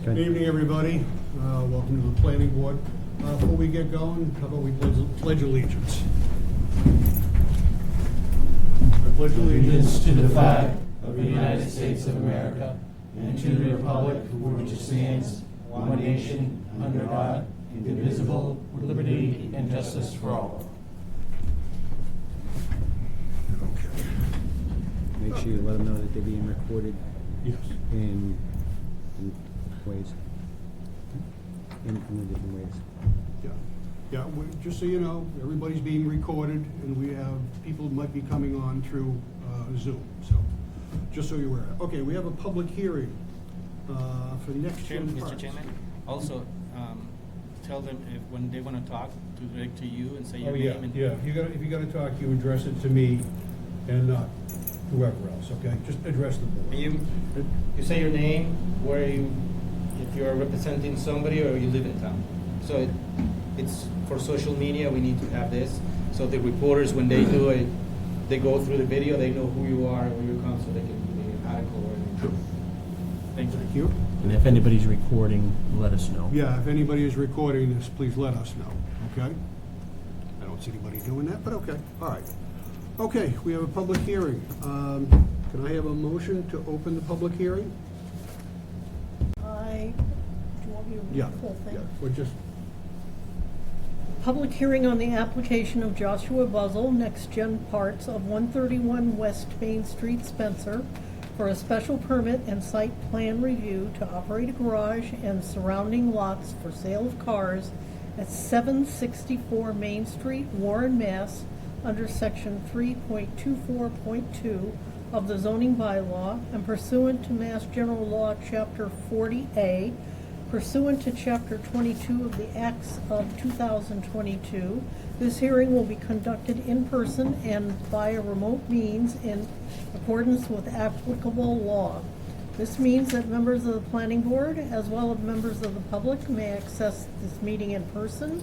Good evening, everybody. Welcome to the planning board. Before we get going, how about we pledge allegiance? I pledge Allegiance to the flag of the United States of America and to the republic for which it stands, one nation, under God, indivisible, with liberty and justice for all. Okay. Make sure you let them know that they're being recorded Yes. in ways. In different ways. Yeah. Yeah, just so you know, everybody's being recorded, and we have people who might be coming on through Zoom, so, just so you're aware. Okay, we have a public hearing for next gen Mr. parks. Chairman, also, tell them if, when they want to talk, to direct to you and say your Oh, yeah, name and. yeah, if you gotta talk, you address it to me and not whoever else, okay? Just address the board. You say your name, where you, if you're representing somebody or you live in town. So it's for social media, we need to have this. So the reporters, when they do it, they go through the video, they know who you are, where you come, so they can do the article or. Thank you. Thank you. And if anybody's recording, let us know. Yeah, if anybody is recording this, please let us know, okay? I don't see anybody doing that, but okay, all right. Okay, we have a public hearing. Can I have a motion to open the public hearing? Do you want me to read Yeah, the whole thing? yeah, we're just, Public hearing on the application of Joshua Buzzell, Next Gen Parts of 131 West Main Street, Spencer, for a special permit and site plan review to operate a garage and surrounding lots for sale of cars at 764 Main Street, Warren, Mass., under section 3.24.2 of the zoning bylaw and pursuant to Mass General Law, Chapter 40A, pursuant to Chapter 22 of the Acts of 2022. This hearing will be conducted in person and via remote means in accordance with applicable law. This means that members of the planning board, as well as members of the public, may access this meeting in person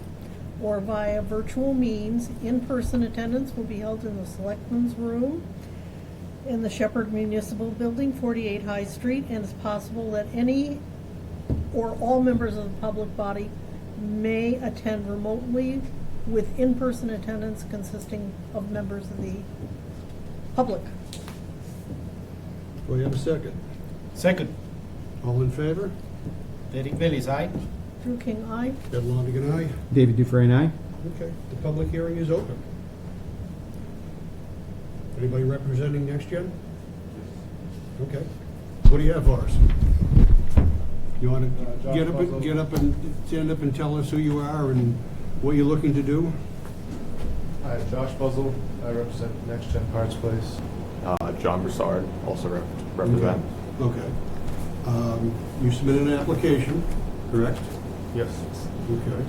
or via virtual means. In-person attendance will be held in the Selectmen's Room in the Shepherd Municipal Building, 48 High Street, and it's possible that any or all members of the public body may attend remotely with in-person attendance consisting of members of the public. do we have a second? Second, All in favor? Derek Bailey's aye. Drew King, aye. Ed Longigan, aye. David Dufresne, aye? Okay, the public hearing is open. Anybody representing Next Gen? Okay. What do you have for us? You want to get up and stand up and tell us who you are and what you're looking to do? Hi, Josh Buzzell. I represent Next Gen Parts Place. John Broussard, also represent. Okay. You submitted an application, correct? Yes. Okay. Okay.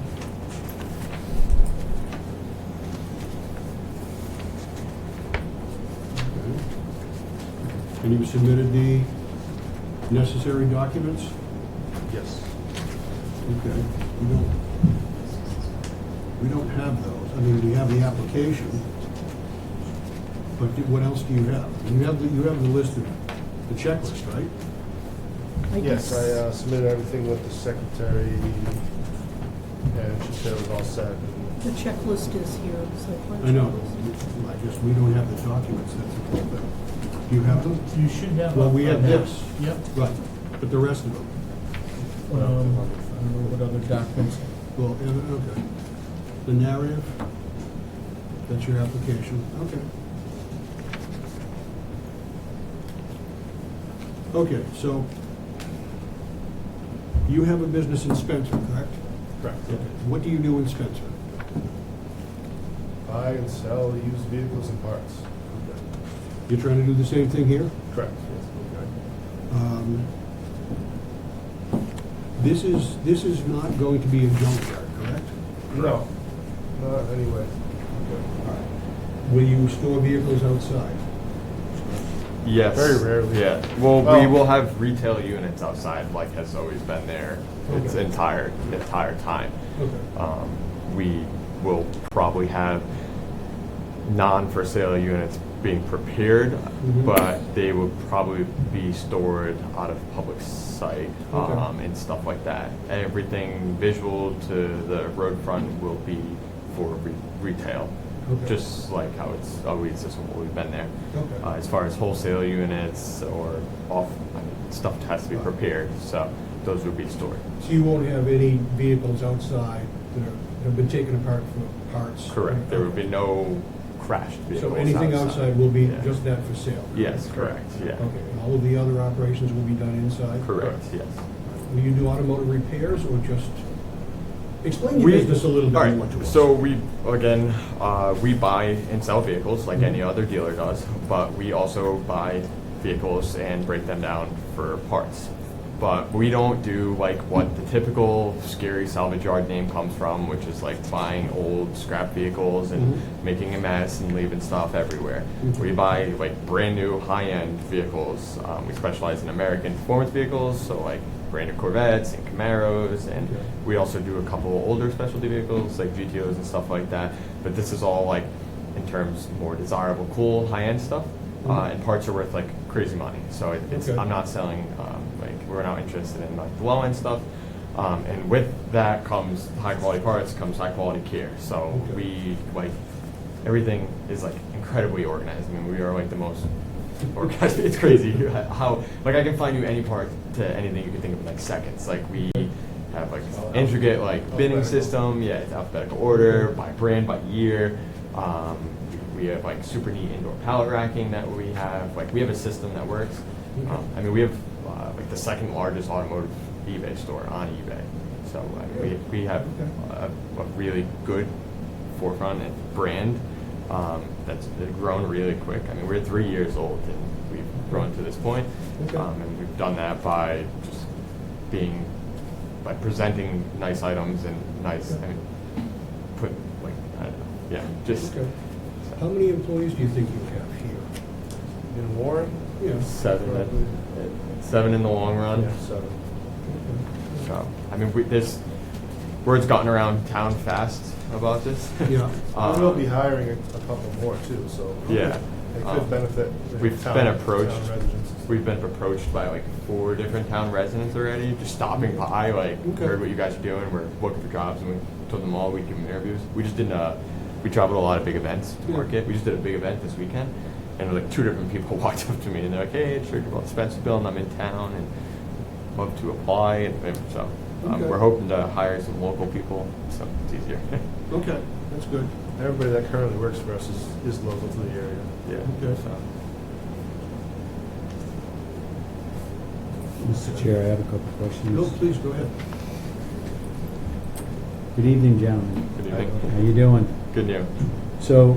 And you submitted the necessary documents? Yes. Okay. We don't have those. I mean, we have the application, but what else do you have? You have the list of, the checklist, right? Yes, I submitted everything with the secretary, and she said it was all set. The checklist is here, so. I know. We don't have the documents, that's the whole thing. Do you have them? You should have. Well, we have this. Yep. Right, but the rest of them? I don't know what other documents. Well, okay. The narrative, that's your application, okay. Okay, so you have a business in Spencer, correct? Correct. Okay. What do you do in Spencer? Buy and sell used vehicles and parts. Okay. You're trying to do the same thing here? Correct. This is not going to be a junkyard, correct? No, not anyway. Will you store vehicles outside? Yes. Very rarely. Yeah. Well, we Well- will have retail units outside, like has always been there its Okay. entire time. Okay. We will probably have non-for-sale units being prepared, Mhm. but they would probably be stored out of public sight, Okay. and stuff like that. Everything visual to the road front will be for retail, Okay. just like how it's always just what we've been there. Okay. As far as wholesale units or off, I mean, stuff has to be prepared, so those would be stored. So you won't have any vehicles outside that have been taken apart for parts? Correct. There would be no crashed vehicles. So anything outside will be Yeah. just that for sale? Yes, correct, yeah. Okay, and all of the other operations will be done inside? Correct, yes. Will you do automotive repairs or just, explain your We- business a little all bit right, more to us. So we, again, we buy and sell vehicles like any other dealer does, but we also buy vehicles and break them down for parts. But we don't do like what the typical scary salvage yard name comes from, which is like buying old scrap vehicles and Mhm. making a mess and leaving stuff everywhere. Mhm. We buy like brand new high-end vehicles. We specialize in American performance vehicles, so like brand new Corvettes and Camaros, and Okay. we also do a couple older specialty vehicles like GTOs and stuff like that. But this is all like in terms more desirable, cool, high-end stuff, Mhm. and parts are worth like crazy money. So it's Okay. I'm not selling like we're not interested in like the low-end stuff. And with that comes high-quality parts, comes high-quality care. So Okay. we like everything is like incredibly organized. I mean, we are like the most organized. It's crazy how like I can find you any part to anything you can think of in like seconds. Like we have like intricate like binning system. Yeah, it's alphabetical order by brand, by year. We have like super neat indoor pallet racking that we have. Like we have a system that works. I mean, we have like the second largest automotive eBay store on eBay. So I mean, we have a really good forefront and brand that's grown really quick. I mean, we're 3 years old and we've grown to this point. Okay. And we've done that by just by presenting nice items and nice, I mean, put like, I don't know, yeah, just. Okay. How many employees do you think you have here? In Warren? Yeah. Seven in the long run. Yeah, 7. So, I mean, there's word's gotten around town fast about this. Yeah. We'll be hiring a couple more too, so. Yeah. It could benefit. the We've town- been approached. town residents. We've been approached by like 4 different town residents already, just stopping by, like, Okay. heard what you guys are doing, we're looking for jobs, and we told them all we'd give them interviews. We just did we traveled a lot of big events to Yeah. market. We just did a big event this weekend, and like 2 different people walked up to me and they're like, "Hey, it's Richard about Spencerville, and I'm in town, and love to apply." And so Okay. we're hoping to hire some local people, so it's easier. Okay, that's good. Everybody that currently works for us is local to the area. Yeah. Okay. So. Mr. Chair, I have a couple of questions. Bill, please go ahead. Good evening, gentlemen. Good evening. How you doing? Good news. So,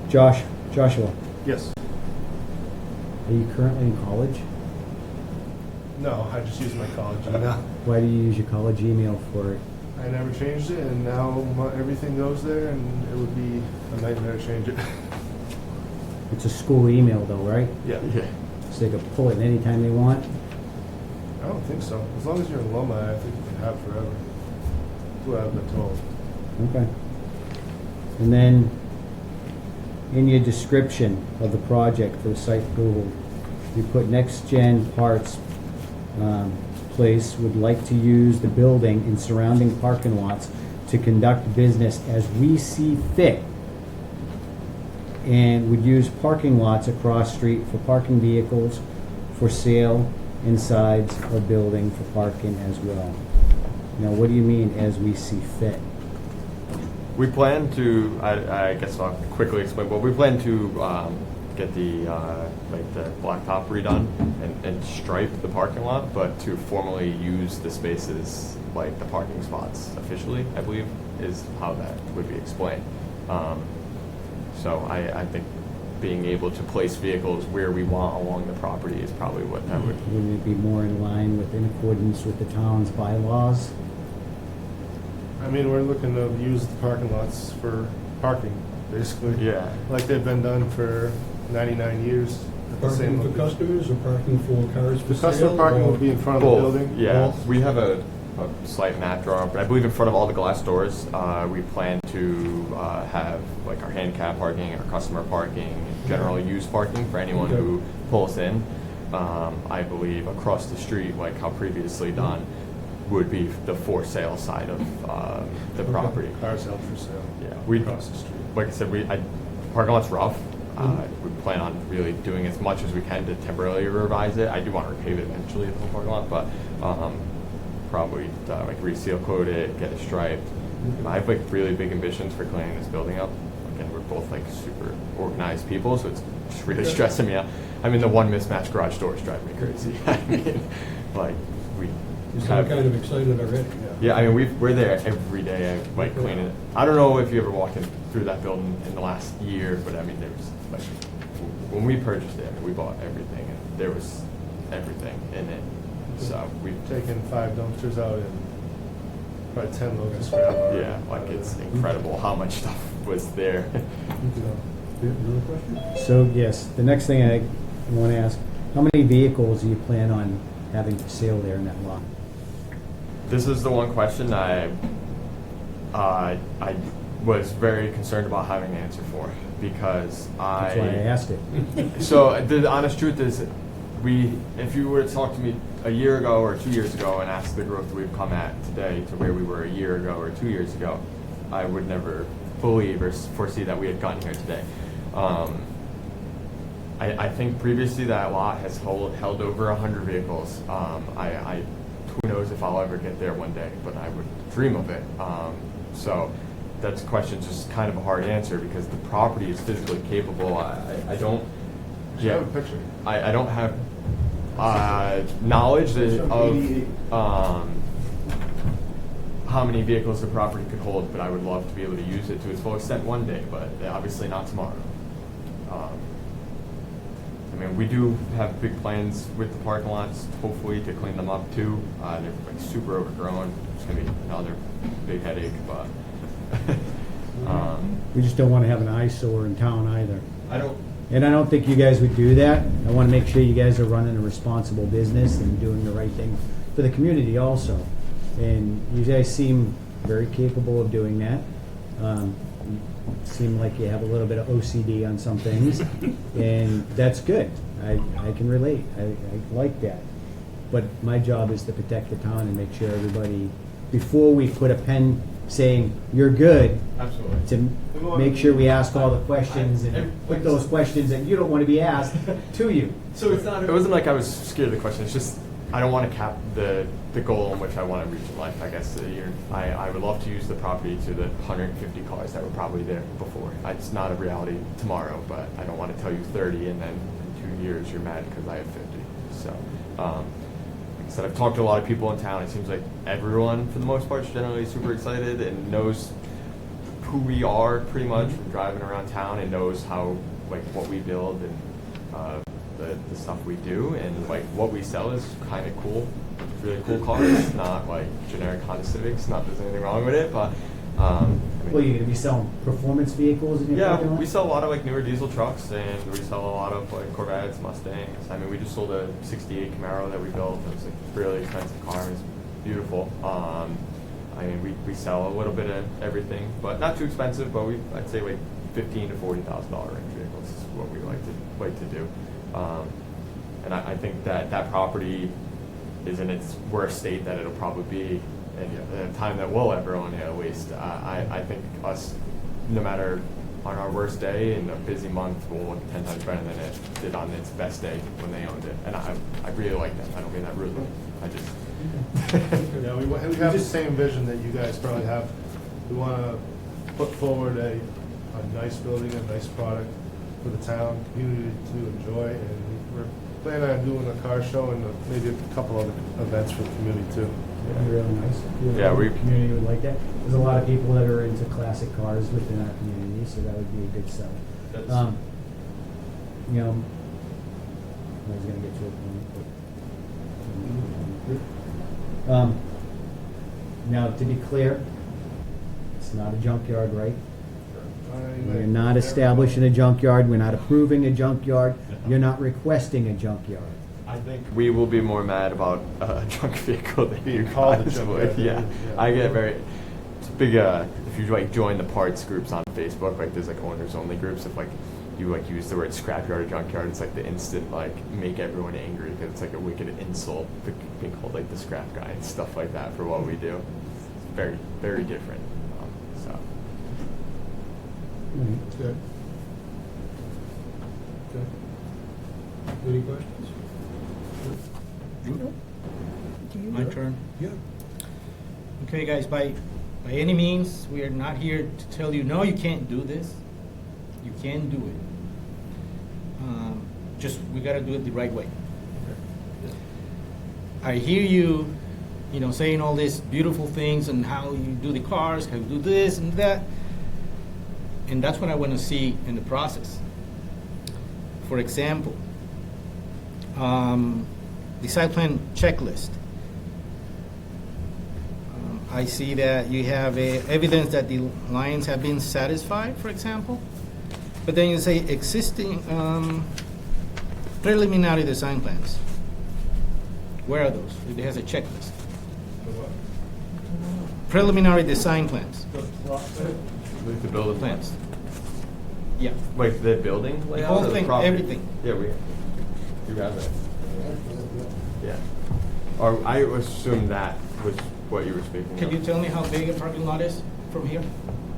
Joshua, Yes. are you currently in college? No, I just use my college email. Why do you use your college email for it? I never changed it, and now everything goes there, and it would be a nightmare to change it. It's a school email though, right? Yeah. Yeah. So they can pull it anytime they want? I don't think so. As long as you're an alumni, I think you can have it forever. That's what I've been told. Okay. And then, in your description of the project for the site approval, you put Next Gen Parts Place would like to use the building and surrounding parking lots to conduct business as we see fit, and would use parking lots across street for parking vehicles for sale inside a building for parking as well. Now, what do you mean, as we see fit? We plan to, I guess I'll quickly explain, but we plan to get the blacktop redone and stripe the parking lot, but to formally use the spaces like the parking spots officially, I believe, is how that would be explained. So I think being able to place vehicles where we want along the property is probably what that would. Wouldn't it be more in line with, in accordance with the town's bylaws? I mean, we're looking to use the parking lots for parking, basically. Yeah. Like they've been done for 99 years. at the same Parking for location. customers or parking for cars for The sale? customer parking or- will be in front of the Both, building. yeah. Both. We have a slight map drawing, but I believe in front of all the glass doors, we plan to have like our handicap parking, our customer parking, general use parking for anyone who pulls in. I believe across the street, like how previously done, would be the for sale side of the property. Cars out for sale. Yeah, we Across the street. Like I said, parking lot's rough. We plan on really doing as much as we can to temporarily revise it. I do want to repave it eventually, the whole parking lot, but probably like reseal coat it, get it striped. I have like really big ambitions for cleaning this building up. Again, we're both like super organized people, so it's just really stressing me out. I mean, the one mismatched garage doors drive me crazy. I mean, like we You sound kind of excited already. yeah, I mean, we're there every day, like cleaning it. I don't know if you ever walked through that building in the last year, but I mean, there was like, when we purchased it, I mean, we bought everything, and there was everything in it. So we, Taking 5 dumpsters out and probably 10 loads of scrap. yeah, like it's incredible how much stuff was there. Another question? So, yes, the next thing I want to ask, how many vehicles do you plan on having for sale there in that lot? This is the one question I was very concerned about having an answer for, because That's why I asked it. So the honest truth is, if you were to talk to me a year ago or 2 years ago and ask the growth we've come at today to where we were a year ago or 2 years ago, I would never believe or foresee that we had gotten here today. I think previously that lot has held over 100 vehicles. Who knows if I'll ever get there one day, but I would dream of it. So that's question just kind of a hard answer, because the property is physically capable. I don't. You have a picture. I don't have knowledge of how many vehicles the property could hold, but I would love to be able to use it to its full extent one day, but obviously not tomorrow. I mean, we do have big plans with the parking lots, hopefully to clean them up too. They're like super overgrown. It's gonna be another big headache, but We just don't want to have an eyesore in town either. I don't. And I don't think you guys would do that. I want to make sure you guys are running a responsible business and doing the right thing for the community also. And you guys seem very capable of doing that. You seem like you have a little bit of OCD on some things, and that's good. I can relate. I like that. But my job is to protect the town and make sure everybody, before we put a pen saying you're good, Absolutely. to make sure we ask all the questions and put those questions that you don't want to be asked to you. So it's not. It wasn't like I was scared of the question. It's just I don't want to cap the goal in which I want to reach in life. I guess I would love to use the property to the 150 cars that were probably there before. It's not a reality tomorrow, but I don't want to tell you 30 and then in 2 years you're mad because I have 50. So, like I said, I've talked to a lot of people in town. It seems like everyone, for the most part, is generally super excited and knows who we are pretty much from driving around town, and knows how, like, what we build and the stuff we do, and like what we sell is kind of cool, really cool cars, not like generic Honda Civics. Not that there's anything wrong with it, but I mean, Well, you're going to be selling performance vehicles in your yeah, parking lot? we sell a lot of like newer diesel trucks, and we sell a lot of like Corvettes, Mustangs. I mean, we just sold a '68 Camaro that we built. It was like a really expensive car. It's beautiful. I mean, we sell a little bit of everything, but not too expensive. But I'd say like $15,000 to $40,000 range vehicles is what we like to do. And I think that property is in its worst state that it'll probably be in the time that we'll ever own it, at least. I think us, no matter on our worst day in a busy month, will look 10 times better than it did on its best day when they owned it. And I really like that. I don't mean that rudely. I just. Yeah, we have the same vision that you guys probably have. We want to put forward a nice building, a nice product for the town, community to enjoy, and we're planning on doing a car show and maybe a couple other events for the community too. That'd be really nice. Yeah, The community would like that. There's a lot of people that are into classic cars within our community, so that would be a good sell. That's- You know, I was gonna get to a point, but. Now, to be clear, it's not a junkyard, right? We're not establishing a junkyard, we're not approving a junkyard, you're not requesting a junkyard. I think we will be more mad about a junk vehicle than Being you called a guys junk would. vehicle, Yeah. yeah. I get very. It's a big. If you like join the parts groups on Facebook, like there's like owners only groups. If like you like use the word scrapyard or junkyard, it's like the instant like make everyone angry because it's like a wicked insult to being called like the scrap guy and stuff like that for what we do. It's very very different. So. Good. Okay. Any questions? Nope. Do you? My turn. Yeah. Okay, guys, by any means, we are not here to tell you, no, you can't do this. You can do it. Just, we gotta do it the right way. I hear you, saying all these beautiful things and how you do the cars, how you do this and that. And that's what I want to see in the process. For example, the site plan checklist. I see that you have evidence that the lines have been satisfied, for example. But then you say existing preliminary design plans. Where are those? It has a checklist. Preliminary design plans. Like the building Plans. Yeah. Like the building layout? whole or the thing, property? everything. Yeah, you have it. Yeah. Or I assume that was what you were speaking Can of. you tell me how big a parking lot is from here?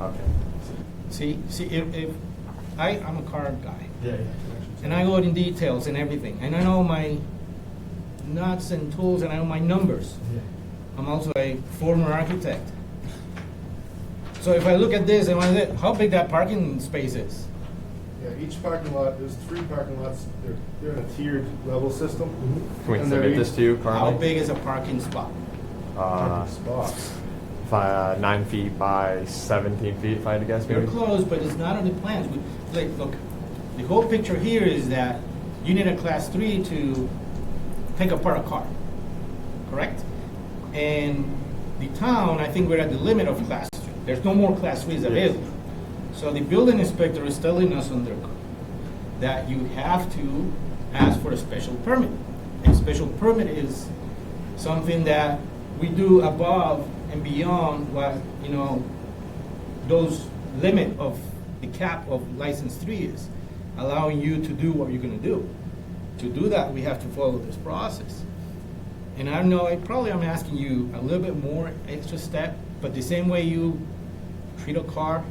Okay. See, if I'm a car guy, Yeah, and I go in details and everything, and I know my nuts and tools, and I know my numbers. I'm also a former architect. So if I look at this and I say, how big that parking space is? Yeah, each parking lot, there's 3 parking lots, they're in a tiered level system. Can we And they're submit this each to you, How Carly? big is a parking spot? parking spots. 9 feet by 17 feet, if I had to guess, You're maybe. close, but it's not on the plans. Look, the whole picture here is that you need a class 3 to take apart a car, correct? And the town, I think we're at the limit of class 3. There's no more class 3s available. So the building inspector is telling us on their that you have to ask for a special permit. A special permit is something that we do above and beyond what, those limit of the cap of license 3 is, allowing you to do what you're gonna do. To do that, we have to follow this process. And I know, I'm asking you a little bit more extra step, but the same way you treat a car,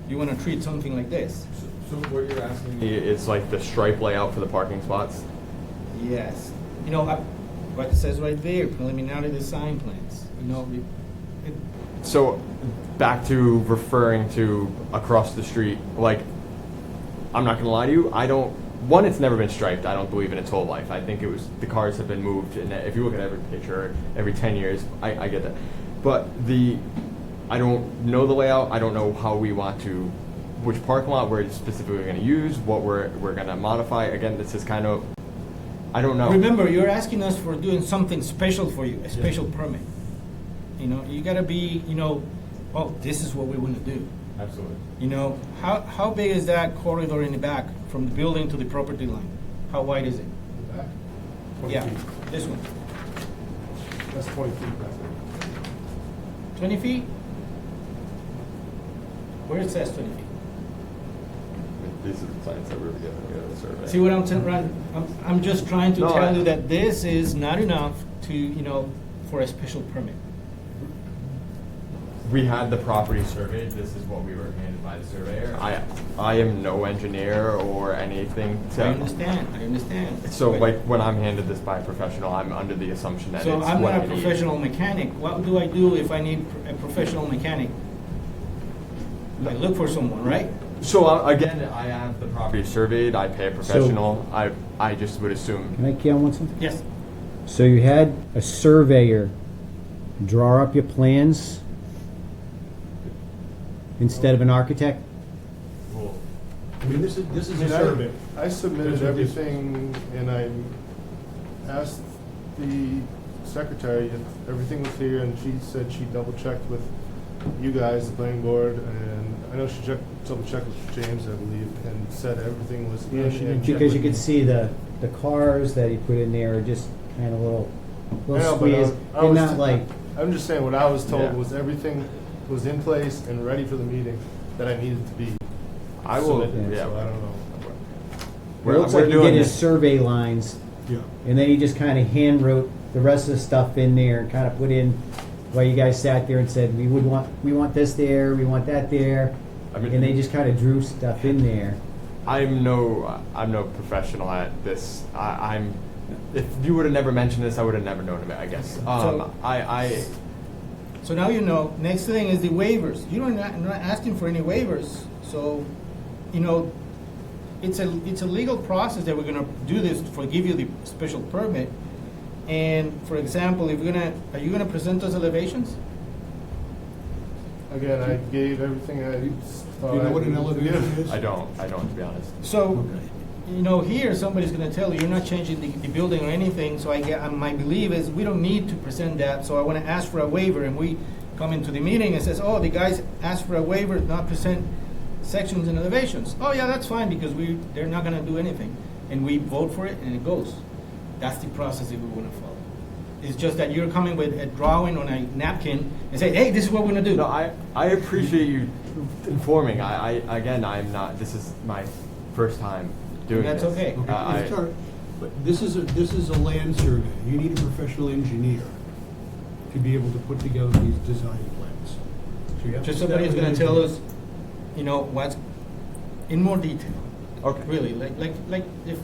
you wanna treat something like this. So what you're asking me is like the stripe layout for the parking spots? Yes. What it says right there, preliminary design plans, So, back to referring to across the street, like, I'm not gonna lie to you, one, it's never been striped, I don't believe in its whole life. I think the cars have been moved, and if you look at every picture, every 10 years, I get that. But I don't know the layout, I don't know how we want to, which parking lot we're specifically gonna use, what we're gonna modify. Again, this is kind of, I don't know. Remember, you're asking us for doing something special for you, a special permit. You gotta be, oh, this is what we wanna do. Absolutely. How big is that corridor in the back from the building to the property line? How wide is it? The back, 20 Yeah, feet. this one. That's 20 feet back. 20 feet? Where it says 20 feet? These are the plans that we were given, we have a survey. See what I'm telling, I'm just trying to No, tell you that this is not enough to, for a special permit. We had the property surveyed, this is what we were handed by the surveyor. I am no engineer or anything to. I understand. So But- like when I'm handed this by a professional, I'm under the assumption that it's So I'm what not I a need. professional mechanic. What do I do if I need a professional mechanic? I look for someone, right? So again, I have the property surveyed, I pay a professional, I just would assume. Can I key on one something? Yes. So you had a surveyor draw up your plans instead of an architect? I mean, this is I a mean, survey. I submitted That's what this- everything, and I asked the secretary if everything was here, and she said she double-checked with you guys, the planning board, and I know she double checked with James, I believe, and said everything was in. Yeah, she did and- check. Because you could see the cars that he put in there are just kind of I little know, but squeezed. I They're was- not like, I'm just saying, what I was told Yeah. was everything was in place and ready for the meeting that I needed to be I will, submitted, yeah. so I don't know. it looks like he did doing his this. survey lines, Yeah. and then he just kind of hand wrote the rest of the stuff in there and kind of put in, while you guys sat there and said, we want this there, we want that there. I mean- And they just kind of drew stuff in there. I'm no professional at this. I'm. If you would have never mentioned this, I would have never known of it. I guess. So- So now you know. Next thing is the waivers. You're not asking for any waivers. So, you know, it's a legal process that we're gonna do this for give you the special permit. And for example, if are you gonna present those elevations? Again, I gave everything I thought. Do you know I what an needed to elevation give. is? I don't. To be honest. So, you know, here somebody's gonna tell you, you're not changing the building or anything, so my belief is we don't need to present that, so I wanna ask for a waiver, and we come into the meeting and says, oh, the guys asked for a waiver, not present sections and elevations. Oh, yeah, that's fine, because they're not gonna do anything, and we vote for it, and it goes. That's the process that we wanna follow. It's just that you're coming with a drawing on a napkin and say, hey, this is what we're gonna do. No, I appreciate you informing. I'm not. This is my first time doing That's this. okay. Okay, I- it's all right. But this is a land survey. You need a professional engineer to be able to put together these design plans. So you have to Just sit somebody's down gonna with tell an us, you know, what's in more detail. Okay. Really, like if,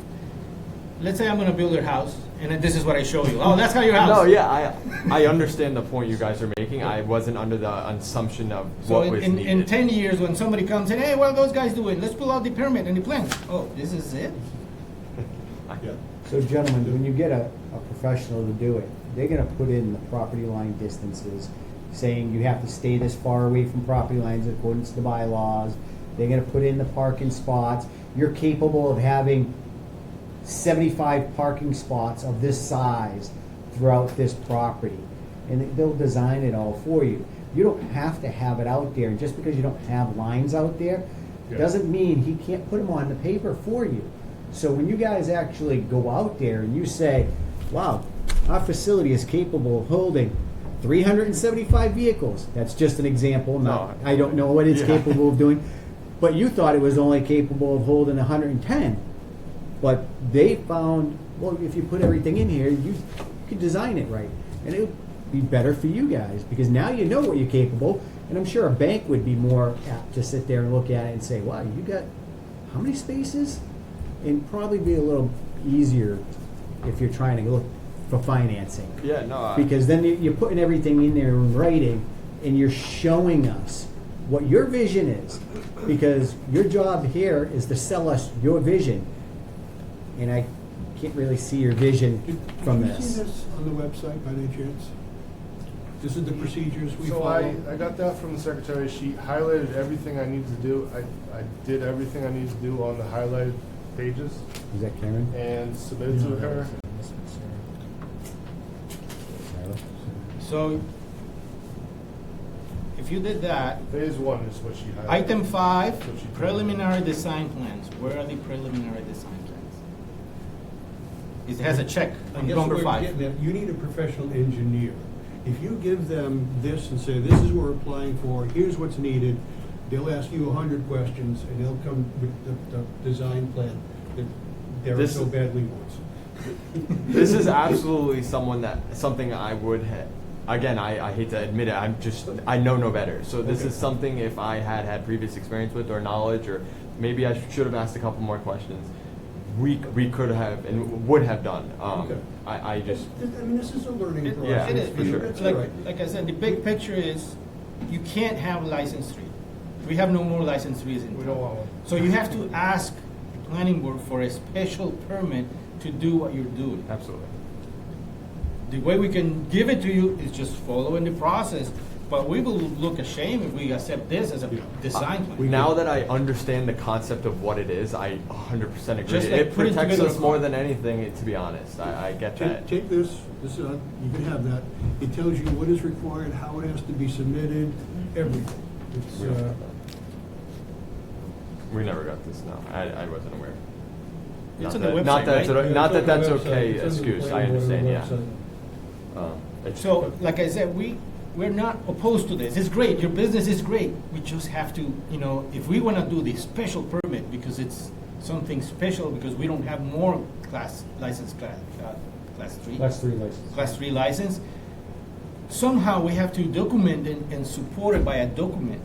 let's say I'm gonna build your house, and then this is what I show you. Oh, that's how your house. No, yeah, I understand the point you guys are making. I wasn't under the assumption of So what was in needed. 10 years, when somebody comes and, hey, what are those guys doing? Let's pull out the permit and the plans. Oh, this is it? Yeah. So gentlemen, when you get a professional to do it, they're gonna put in the property line distances, saying you have to stay this far away from property lines according to the bylaws. They're gonna put in the parking spots. You're capable of having 75 parking spots of this size throughout this property. And they'll design it all for you. You don't have to have it out there, and just because you don't have lines out there, Yeah. doesn't mean he can't put them on the paper for you. So when you guys actually go out there and you say, wow, our facility is capable of holding 375 vehicles, that's just an example, No. I don't know what it's Yeah. capable of doing, but you thought it was only capable of holding 110. But they found, well, if you put everything in here, you could design it right. And it would be better for you guys, because now you know what you're capable, and I'm sure a bank would be more apt to sit there and look at it and say, wow, you got how many spaces? And probably be a little easier if you're trying to look for financing. Yeah, no. Because then you're putting everything in there in writing, and you're showing us what your vision is. Because your job here is to sell us your vision. And I can't really see your vision from Did you see this. this on the website by any chance? This is the procedures we So follow. I got that from the secretary. She highlighted everything I needed to do. I did everything I needed to do on the highlighted pages Is that Karen? and submitted to her. So if you did that, Phase one is what she highlighted. item 5, That's what she told me. preliminary design plans. Where are the preliminary design plans? It has a check I on guess number what we're 5. getting at, you need a professional engineer. If you give them this and say, this is what we're applying for, here's what's needed, they'll ask you 100 questions, and they'll come with the design plan that Derek This- so badly wants. This is absolutely something I would have. Again, I hate to admit it. I know no better. So this Okay. is something, if I had previous experience with or knowledge, or maybe I should have asked a couple more questions, we could have and would have done. Okay. I just. I mean, this is a learning It- process. Yeah, it is. for sure. That's Like, all right. like I said, the big picture is you can't have license 3. We have no more license 3s in town. We don't want one. So you have to ask the planning board for a special permit to do what you're doing. Absolutely. The way we can give it to you is just following the process, but we will look ashamed if we accept this as a Yeah. design plan. Now that I understand the concept of what it is, I 100% agree. Just like It putting protects together us a more car. than anything, to be honest. I get that. Take this, is, you can have that. It tells you what is required, how it has to be submitted, everything. It's, We never got this, no. I wasn't aware. It's Not on the that- website, Not that, right? not that that's It's on the okay website. It's on the excuse, I planning board understand, yeah. website. So, like I said, we're not opposed to this. It's great. Your business is great. We just have to, if we want to do the special permit because it's something special because we don't have more class 3 Class 3 license. class 3 license. Somehow we have to document and support it by a document.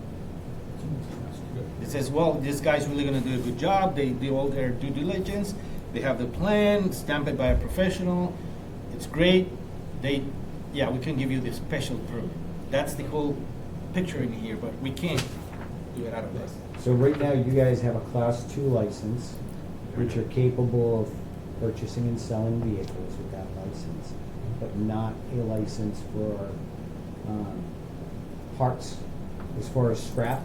It says, well, this guy's really going to do a good job. They do all their due diligence. They have the plan, stamp it by a professional. It's great. We can give you the special permit. That's the whole picture in here, but we can't do it out of this. So right now, you guys have a Class 2 license, which are capable of purchasing and selling vehicles with that license, but not a license for parts as far as scrap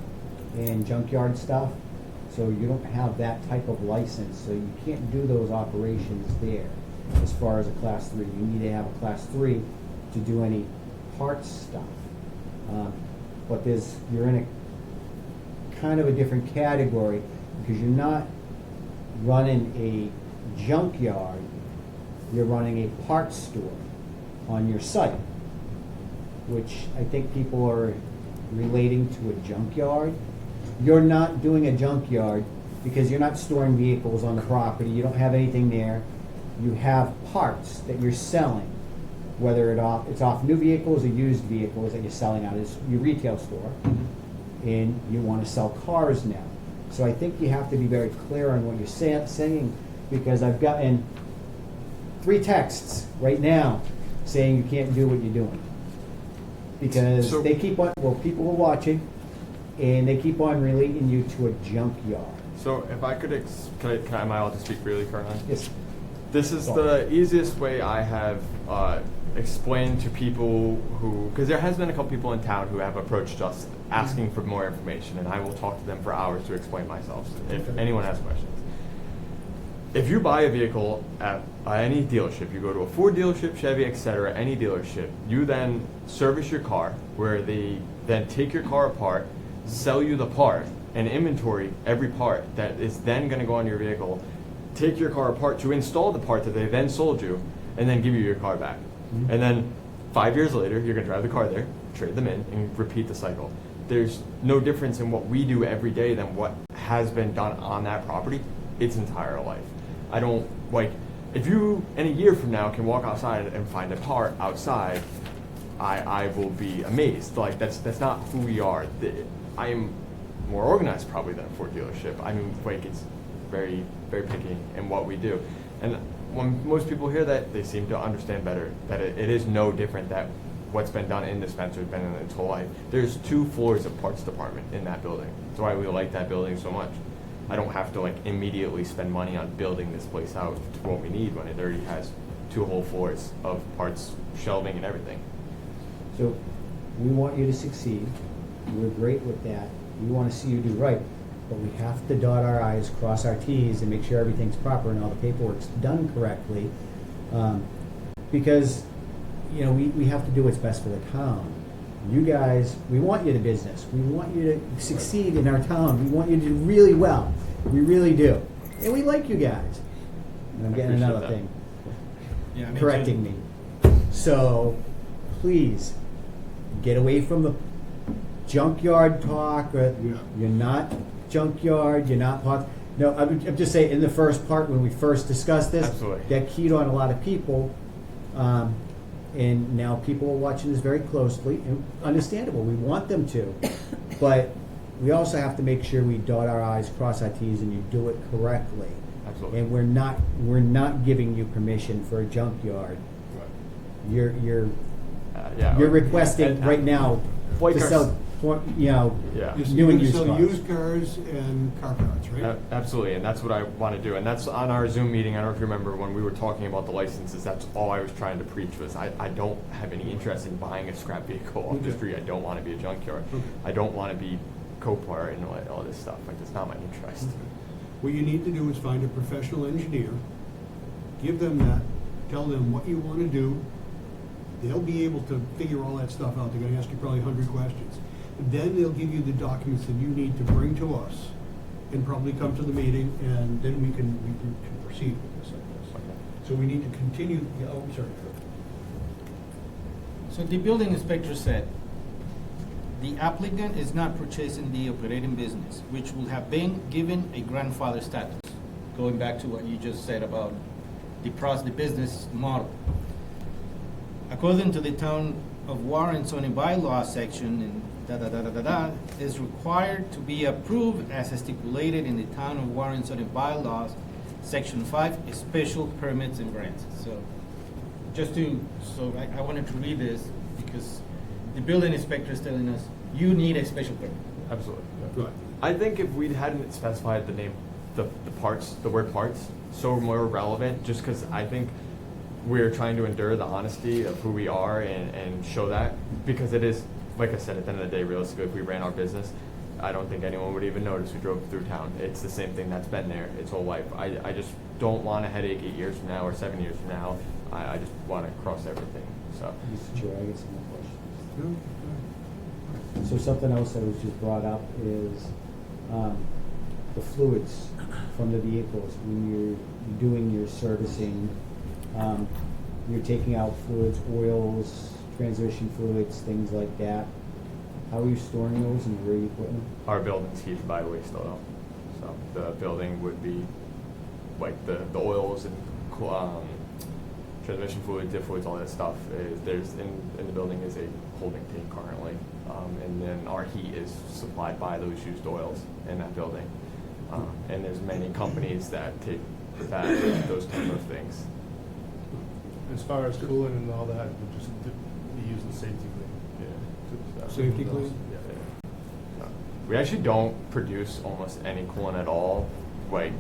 and junkyard stuff. So you don't have that type of license, so you can't do those operations there as far as a Class 3. You need to have a Class 3 to do any parts stuff. But you're in a kind of a different category because you're not running a junkyard, you're running a parts store on your site, which I think people are relating to a junkyard. You're not doing a junkyard because you're not storing vehicles on the property. You don't have anything there. You have parts that you're selling, whether it's off new vehicles or used vehicles that you're selling out of your retail store, and you want to sell cars now. So I think you have to be very clear on what you're saying, because I've gotten 3 texts right now saying you can't do what you're doing. Because So- they keep on, people are watching, and they keep on relating you to a junkyard. So if I could, am I allowed to speak freely, Colonel? Yes. This is the easiest way I have explained to people because there has been a couple people in town who have approached us asking for more information, and I will talk to them for hours to explain myself if anyone has questions. If you buy a vehicle at any dealership, you go to a Ford dealership, Chevy, etc., any dealership, you then service your car, where they then take your car apart, sell you the part, and inventory every part that is then going to go on your vehicle, take your car apart to install the part that they then sold you, and then give you your car back. Mm-hmm. And then 5 years later, you're going to drive the car there, trade them in, and repeat the cycle. There's no difference in what we do every day than what has been done on that property its entire life. I don't, if you, in a year from now, can walk outside and find a part outside, I will be amazed. That's not who we are. I am more organized probably than a Ford dealership. I mean, it's very, very picky in what we do. And when most people hear that, they seem to understand better that it is no different that what's been done in the Spencer has been in its whole life. There's 2 floors of parts department in that building. That's why we like that building so much. I don't have to immediately spend money on building this place out to what we need when it already has 2 whole floors of parts, shelving, and everything. So we want you to succeed. We're great with that. We want to see you do right. But we have to dot our I's, cross our T's, and make sure everything's proper and all the paperwork's done correctly. Because, we have to do what's best for the town. You guys, we want you to business. We want you to succeed in our town. We want you to do really well. We really do. And we like you guys. And I'm getting appreciate another that. thing Yeah, me correcting too. me. So, please, get away from the junkyard talk. Or Yeah. You're not junkyard, you're not parts. No, I'm just saying, in the first part, when we first discussed this, Absolutely. that keyed on a lot of people. And now people are watching this very closely, and understandable, we want them to. But we also have to make sure we dot our I's, cross our T's, and you do it correctly. Absolutely. And we're not giving you permission for a junkyard. You're Yeah. you're requesting And- right now Like to our- sell, Yeah. You're new and gonna used sell cars. used cars and car parts, right? Absolutely, and that's what I want to do. And that's on our Zoom meeting. I don't know if you remember when we were talking about the licenses. That's all I was trying to preach was I don't have any interest in buying a scrap vehicle off the Okay. street. I don't want to be a junkyard. Okay. I don't want to be Copar and all this stuff. It's not my interest. What you need to do is find a professional engineer, give them that, tell them what you want to do. They'll be able to figure all that stuff out. They're going to ask you probably 100 questions. Then they'll give you the documents that you need to bring to us, and probably come to the meeting, and then we can proceed with this, I guess. So we need to continue, yeah, oh, sorry. So the building inspector said, the applicant is not purchasing the operating business, which will have been given a grandfather status, going back to what you just said about the business model. According to the town of Warren zoning bylaw section, and is required to be approved as stipulated in the town of Warren zoning bylaws, section 5, special permits and variances. So I wanted to read this because the building inspector is telling us, you need a special permit. Absolutely. Right. I think if we hadn't specified the name, the parts, the word parts, so more relevant, just because I think we're trying to endure the honesty of who we are and show that, because it is, like I said, at the end of the day, realistically, if we ran our business, I don't think anyone would even notice we drove through town. It's the same thing that's been there its whole life. I just don't want a headache 8 years from now or 7 years from now. I just want to cross everything, so. Mr. Chair, I get some more questions. No? So something else that was just brought up is the fluids from the vehicles. When you're doing your servicing, you're taking out fluids, oils, transmission fluids, things like that. How are you storing those and where are you putting them? Our building's heated by waste oil, so the building would be like the oils and transmission fluid, diff fluids, all that stuff. There's in the building is a holding tank currently, and then our heat is supplied by those used oils in that building. And there's many companies that take those type of things. As far as cooling and all that, we just we use the safety clean. Yeah. Safety clean? Yeah. We actually don't produce almost any coolant at all, like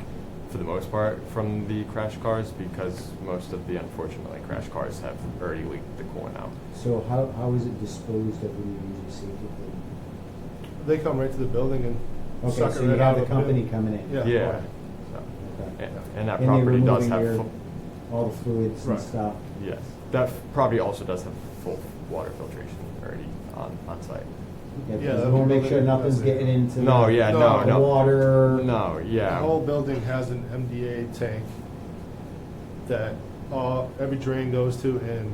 for the most part, from the crash cars, because most of the, unfortunately, crash cars have already leaked the coolant out. So how is it disposed of when you're using safety clean? They come right to the building and Okay, suck so it you right have out the of the company bin. coming in? Yeah. Yeah. So, Okay. and that And they're property does removing have your- all the fluids and Right. stuff? yes. That property also does have full water filtration already on site. Yeah, Yeah, because that'd we want be to make sure really nothing's impressive. getting into No, yeah, no, the no. water. No, The yeah. whole building has an MDA tank that every drain goes to, and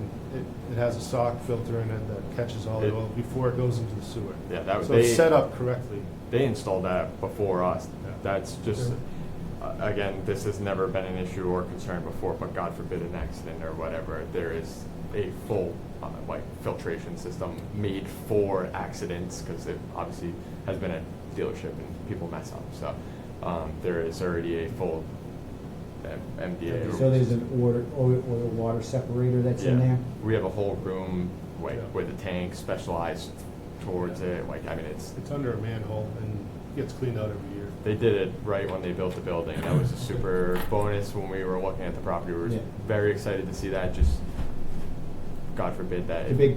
it has a sock filter in it that catches all the It- oil before it goes into the sewer. Yeah, that was So it's set up correctly. They installed that before us. Yeah. That's just, again, this has never been an issue or concern before, but God forbid an accident or whatever, there is a full, like, filtration system made for accidents, because it obviously has been a dealership and people mess up, so, there is already a full MDA. So there's an oil water separator that's in Yeah. there? We have a whole room, like, Yeah. with a tank specialized towards it, like, I mean, it's Under a manhole and gets cleaned out every year. they did it right when they built the building. That was a super bonus when we were looking at the property. We were Yeah. very excited to see that. Just God forbid that. The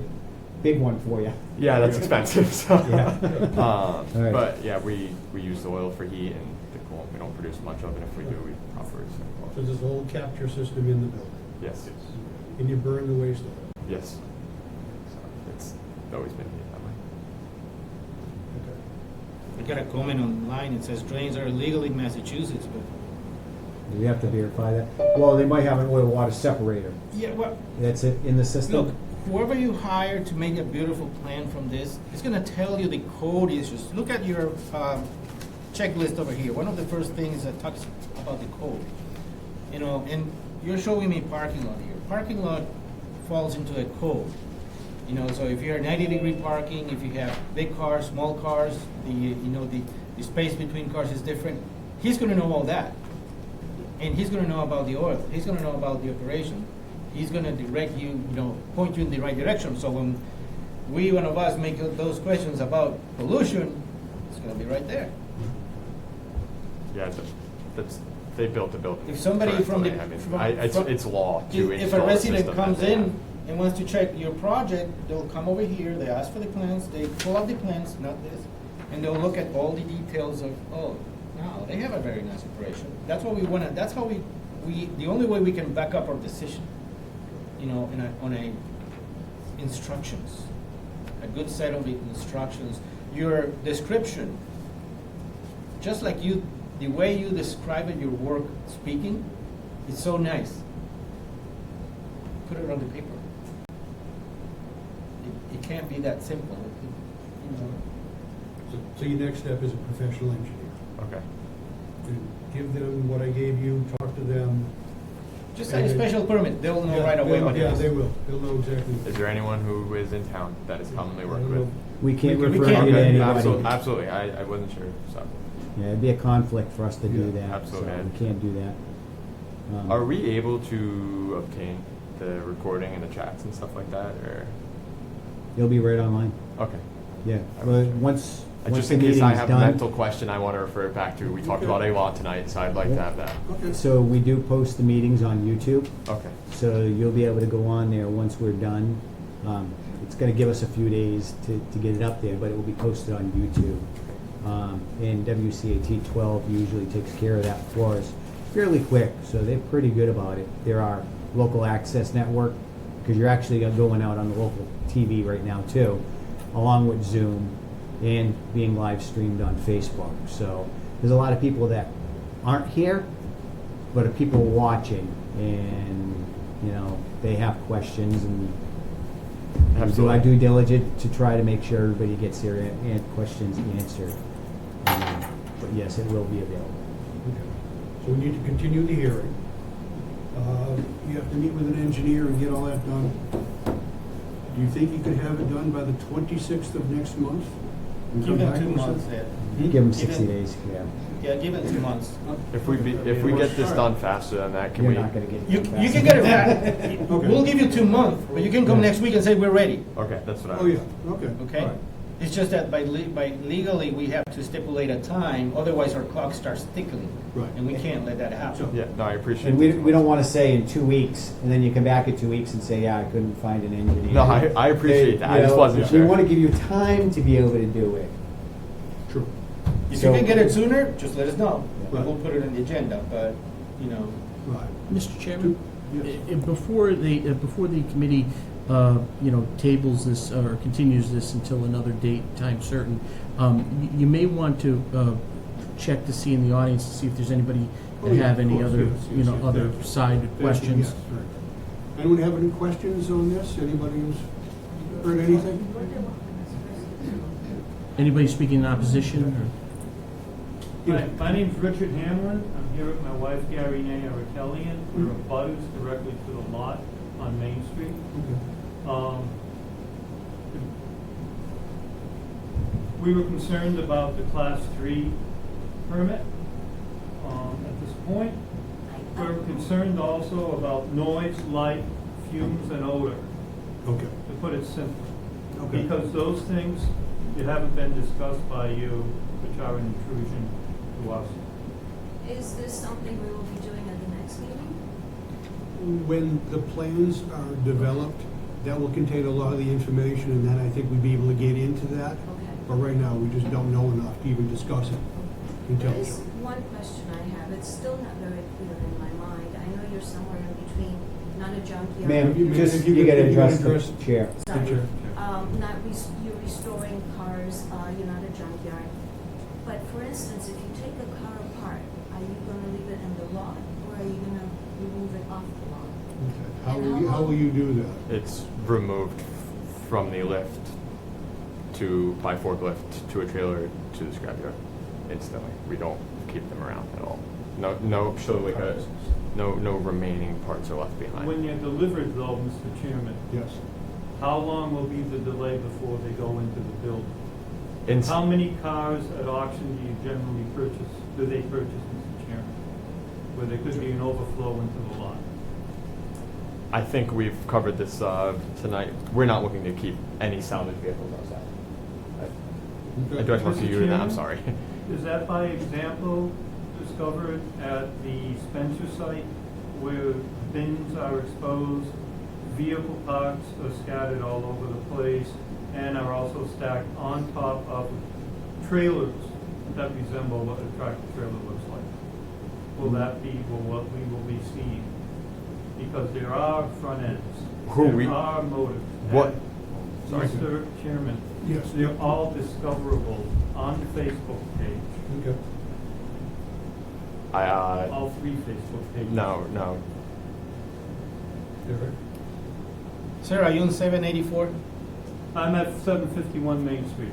big one for you. Yeah, that's expensive. So. Yeah. All right. But yeah, we use the oil for heat and the coolant. We don't produce much of it. If we do, we offer it. So there's a whole capture system in the building, Yes. and you burn the waste oil. Yes. So it's always been heated that way. I got a comment online, it says drains are illegal in Massachusetts, but, We have to verify that. Well, they might have an oil water separator. yeah, well, That's it in the system? look, whoever you hire to make a beautiful plan from this, is gonna tell you the code issues. Look at your checklist over here. One of the first things that talks about the code. You know, and you're showing me parking lot here. Parking lot falls into a code. You know, so if you're 90-degree parking, if you have big cars, small cars, the space between cars is different. He's gonna know all that. And he's gonna know about the oil. He's gonna know about the operation. He's gonna direct you, point you in the right direction. So when one of us make those questions about pollution, it's gonna be right there. Yeah, they built the building. If somebody from the- correctly. I mean, from- it's law to If install a resident system comes like that. in and wants to check your project, they'll come over here, they ask for the plans, they pull out the plans, not this, and they'll look at all the details of, oh, no, they have a very nice operation. That's what we wanna, that's how the only way we can back up our decision, on a instructions, a good set of instructions. Your description, just like you the way you describe it, your work speaking, it's so nice. Put it on the paper. It can't be that simple. You know. So your next step is a professional engineer. Okay. And give them what I gave you, talk to them. Just like a special permit, they'll know right away what it Yeah, is. they will. They'll know exactly. Is there anyone who is in town that is commonly worked with? We can't We refer can't- you to Okay, anybody. absolutely. I wasn't sure, so. Yeah, it'd be a conflict for us to do Yeah, that, so absolutely. we can't do that. Are we able to obtain the recording and the chats and stuff like that, or? It'll be right online, Okay. yeah. I But wasn't sure. once Just the in case I meeting's have a done. mental question I want to refer back to. We talked Okay. about a lot tonight, so I'd like to have that. Okay. So we do post the meetings on YouTube, Okay. so you'll be able to go on there once we're done. It's gonna give us a few days to get it up there, but it will be posted on YouTube. And WCAT 12 usually takes care of that for us fairly quick, so they're pretty good about it. They're our local access network, because you're actually going out on the local TV right now too, along with Zoom and being live streamed on Facebook. So there's a lot of people that aren't here, but are people watching, and they have questions, and we do our Absolutely. due diligence to try to make sure everybody gets their questions answered. But yes, it will be available. Okay. So we need to continue the hearing. You have to meet with an engineer and get all that done. Do you think you could have it done by the 26th of next month? And come Give back it 2 with months, some- Ed. Give them Give 60 it- days, yeah. Yeah, give it 2 months. If we get this done faster than that, can You're we? not gonna get it You, done you fast can get it back. Okay. We'll give you 2 months, but you can come Yeah. next week and say, we're ready, Okay, that's what I. Oh, yeah, okay. okay? All right. It's just that by legally, we have to stipulate a time, otherwise our clock starts ticking. Right. And we can't let that happen. Yeah, no, I appreciate. And the we don't want to say in 2 weeks, and then you come back in 2 weeks and say, yeah, I couldn't find an engineer. No, I appreciate that. I just wasn't We sure. want to give you time to be able to do it. True. If So- you can get it sooner, just let us know. Right. We'll put it on the agenda, but, Right. Mr. Chairman, Yes. before the committee, tables this or continues this until another date, time certain, you may want to check to see in the audience to see if there's anybody Oh, that yeah, have of any course, other, yes, yes, other yes. side questions. Yes, right. Anyone have any questions on this? Anybody who's heard anything? Anybody speaking in opposition? Or? Hi, my name's Richard Hamlin. I'm here with my wife, Gary Nay Arkellian. We're abutters directly to the lot on Main Street. Okay. We were concerned about the Class 3 permit at this point. We're concerned also about noise, light, fumes, and odor, Okay. to put it simply. Okay. Because those things that haven't been discussed by you, which are an intrusion to us. Is this something we will be doing at the next meeting? When the plans are developed, that will contain a lot of the information, and then I think we'd be able to get into that. Okay. But right now, we just don't know enough to even discuss it There is intelligently. one question I have. It's still not very clear in my mind. I know you're somewhere in between, not a junkyard. Ma'am, you- just, if you you could- gotta if you could address address- the chair. Sorry. Picture. You're restoring cars, you're not a junkyard. But for instance, if you take a car apart, are you gonna leave it in the lot, or are you gonna remove it off the lot? Okay. How will you do that? It's removed from the lift by forklift to a trailer to the scrapyard instantly. We don't keep them around at all. No, so like no remaining parts are left behind. When they're delivered though, Mr. Chairman, Yes. how long will be the delay before they go into the building? Ins- How many cars at auction do you generally purchase, Mr. Chairman? Where there could be an overflow into the lot? I think we've covered this tonight. We're not looking to keep any salvage vehicles outside. I direct Mr. to you, and I'm Chairman? sorry. Is that by example discovered at the Spencer site where bins are exposed, vehicle parts are scattered all over the place, and are also stacked on top of trailers that resemble what a tractor trailer looks like? Will that be what we will be seeing? Because there are front ends, there are motors. What? and, Sorry. Mr. Chairman, Yes. they're all discoverable on the Facebook page. Okay. All 3 Facebook pages? No. Sir, are you on 784? I'm at 751 Main Street.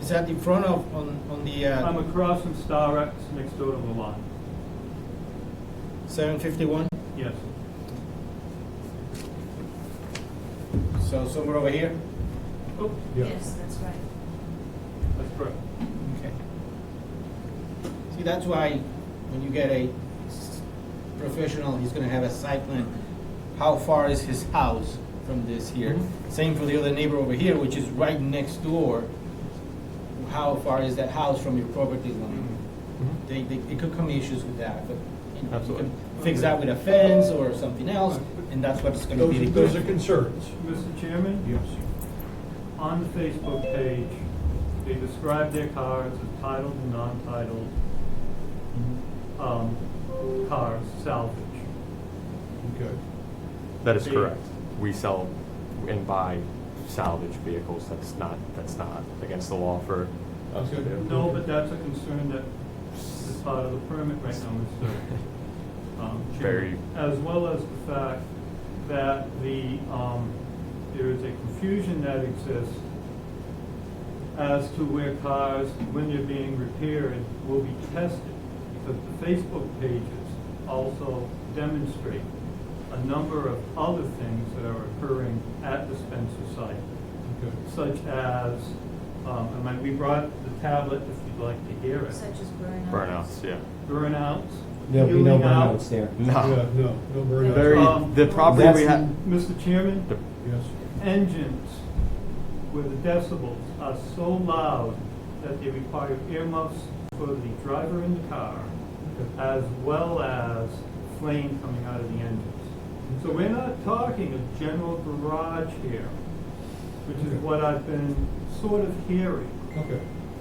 Is that in front of, on the, I'm across from Star X, next door to the lot. 751? Yes. So somewhere over here? Oh, Yeah. Yes, that's right. that's correct. Okay. See, that's why when you get a professional, he's gonna have a site plan. How far is his house from this here? Same for the other neighbor over here, which is right next door. How far is that house from your property line? It could come issues with that, but you know, you Absolutely. can fix that with a fence or something else, and that's what it's gonna be. Those are concerns. Mr. Chairman? Yes. On the Facebook page, they describe their cars as titled and non-titled cars, salvage. Okay. That is See. correct. We sell and buy salvage vehicles. That's not against the law for us to Okay. do. No, but that's a concern that is part of the permit right now, Mr. Very- Chairman. As well as the fact that there is a confusion that exists as to where cars, when they're being repaired, will be tested. Because the Facebook pages also demonstrate a number of other things that are occurring at the Spencer site, Okay. such as, we brought the tablet if you'd like to hear it. Such as burnouts. Burnouts, yeah. Burnouts. There'll be no peeling out. burnouts there. Yeah, No. no burnout. Very, the property we That's have. Mr. Chairman, The, Yes. engines where the decibels are so loud that they require earmuffs for the driver in the car, as well as flame coming out of the engines. So we're not talking a general garage here, which is what I've been sort of hearing. Okay.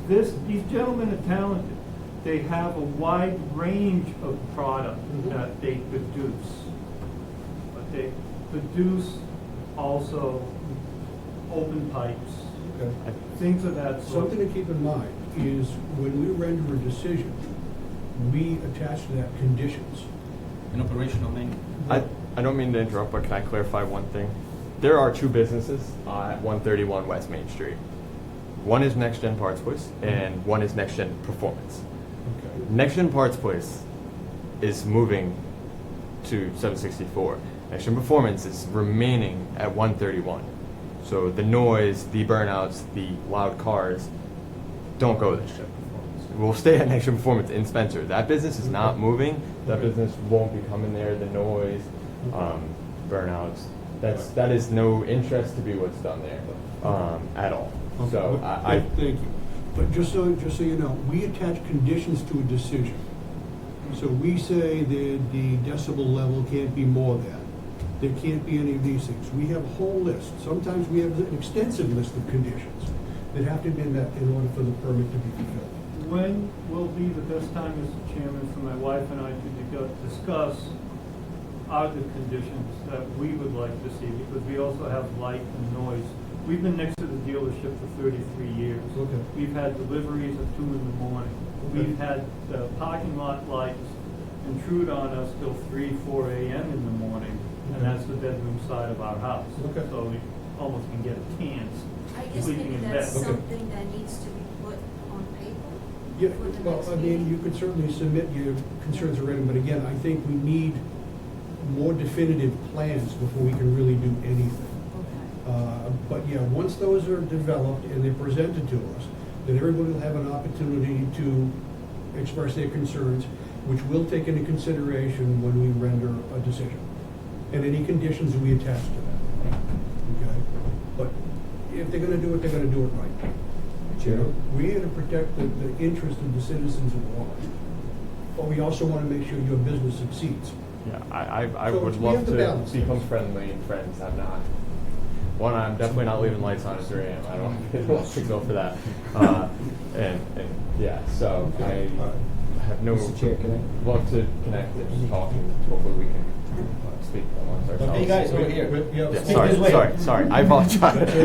These gentlemen are talented. They have a wide range of product that they produce. But they produce also open pipes, Okay. things of that sort. Something to keep in mind is when we render a decision, we attach to that conditions. An operational manual. I don't mean to interrupt, but can I clarify one thing? There are 2 businesses at 131 West Main Street. One is Next Gen Parts Place, and one is Next Gen Performance. Okay. Next Gen Parts Place is moving to 764. Next Gen Performance is remaining at 131. So the noise, the burnouts, the loud cars don't go there. We'll stay at Next Gen Performance in Spencer. That business is not moving. That business won't be coming there. The noise, burnouts. That is no interest to be what's done there at all. So I Thank you. But just so you know, we attach conditions to a decision. So we say that the decibel level can't be more than. There can't be any of these things. We have a whole list. Sometimes we have an extensive list of conditions that have to be met in order for the permit to be fulfilled. When will be the best time, Mr. Chairman, for my wife and I to discuss other conditions that we would like to see? Because we also have light and noise. We've been next to the dealership for 33 years. Okay. We've had deliveries at 2 in the morning. Okay. We've had the parking lot lights intrude on us till 3, 4 a.m. in the morning, and Okay. that's the bedroom side of our house. Okay. So we almost can get a chance I guess sleeping maybe in that's bed. Okay. something that needs to be put on paper. Yeah, For the well, next I mean, meeting. you could certainly submit your concerns already, but again, I think we need more definitive plans before we can really do anything. Okay. But yeah, once those are developed and they're presented to us, then everybody will have an opportunity to express their concerns, which we'll take into consideration when we render a decision. And any conditions we attach to that. Okay? But if they're gonna do it, they're gonna do it right. You know, we're here to protect the interest of the citizens of Warren. But we also wanna make sure your business succeeds. Yeah, I So would we love have to to balance become this. friendly and friends. I'm definitely not leaving lights on at 3 a.m. I don't want to go for that. And yeah, so I have no, Mr. Chair, can I? love to connect and talk, and hopefully we can speak amongst ourselves. Hey, guys, over here. Yeah, Yeah, Speak this way. sorry, I apologize. That's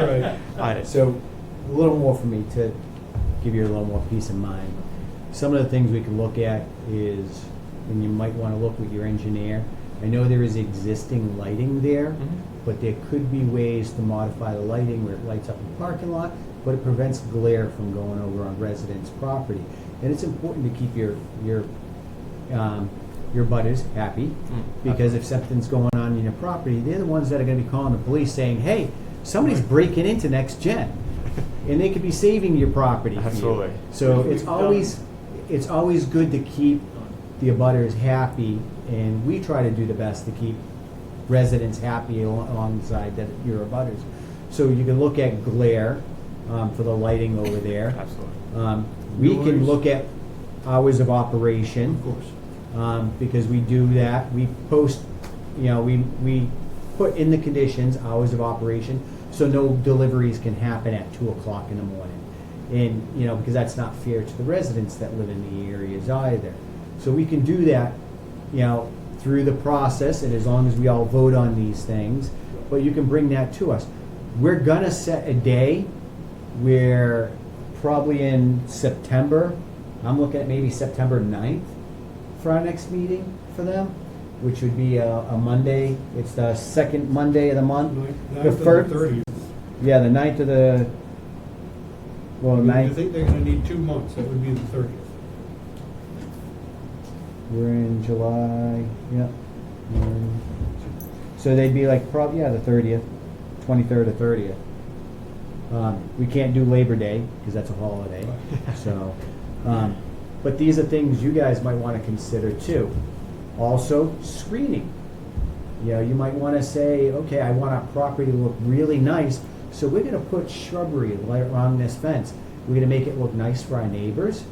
all right. So, a little more for me to give you a little more peace of mind. Some of the things we can look at is and you might wanna look with your engineer. I know there is existing lighting there, but there could be ways to modify the lighting where it lights up the parking lot, but it prevents glare from going over on residents' property. And it's important to keep your butters happy, because if something's going on in your property, they're the ones that are gonna be calling the police saying, hey, somebody's breaking into Next Gen. And they could be saving your property for you. Absolutely. So it's always good to keep the abutters happy, and we try to do the best to keep residents happy alongside that your abutters. So you can look at glare for the lighting over there. Absolutely. We can Noise. look at hours of operation. Of course. Because we do that. We post, we put in the conditions, hours of operation, so no deliveries can happen at 2 o'clock in the morning. And, because that's not fair to the residents that live in the areas either. So we can do that, through the process, and as long as we all vote on these things, but you can bring that to us. We're gonna set a day where probably in September, I'm looking at maybe September 9th for our next meeting for them, which would be a Monday. It's the second Monday of the month. Ninth The of the first, 30th. yeah, the 9th of the, well, I 9th, think they're gonna need 2 months, that would be the 30th. we're in July, yeah. So they'd be like probably, the 30th, 23rd or 30th. We can't do Labor Day, because that's a holiday, so, but these are things you guys might want to consider too. Also, screening. You might want to say, okay, I want our property to look really nice, so we're going to put shrubbery right around this fence. We're going to make it look nice for our neighbors,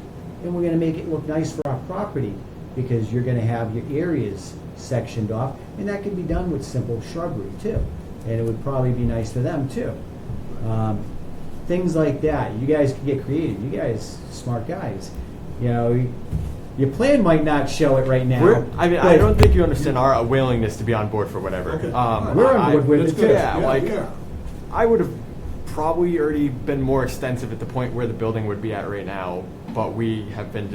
and we're going to make it look nice for our property, because you're going to have your areas sectioned off, and that can be done with simple shrubbery too. And it would probably be nice for them too. Things like that. You guys can get creative. You guys, smart guys. Your plan might not show it right now. I but don't think you understand our willingness to be on board for whatever. Okay. We're on board with That's it good. too. Yeah, I would have probably already been more extensive at the point where the building would be at right now, but we have been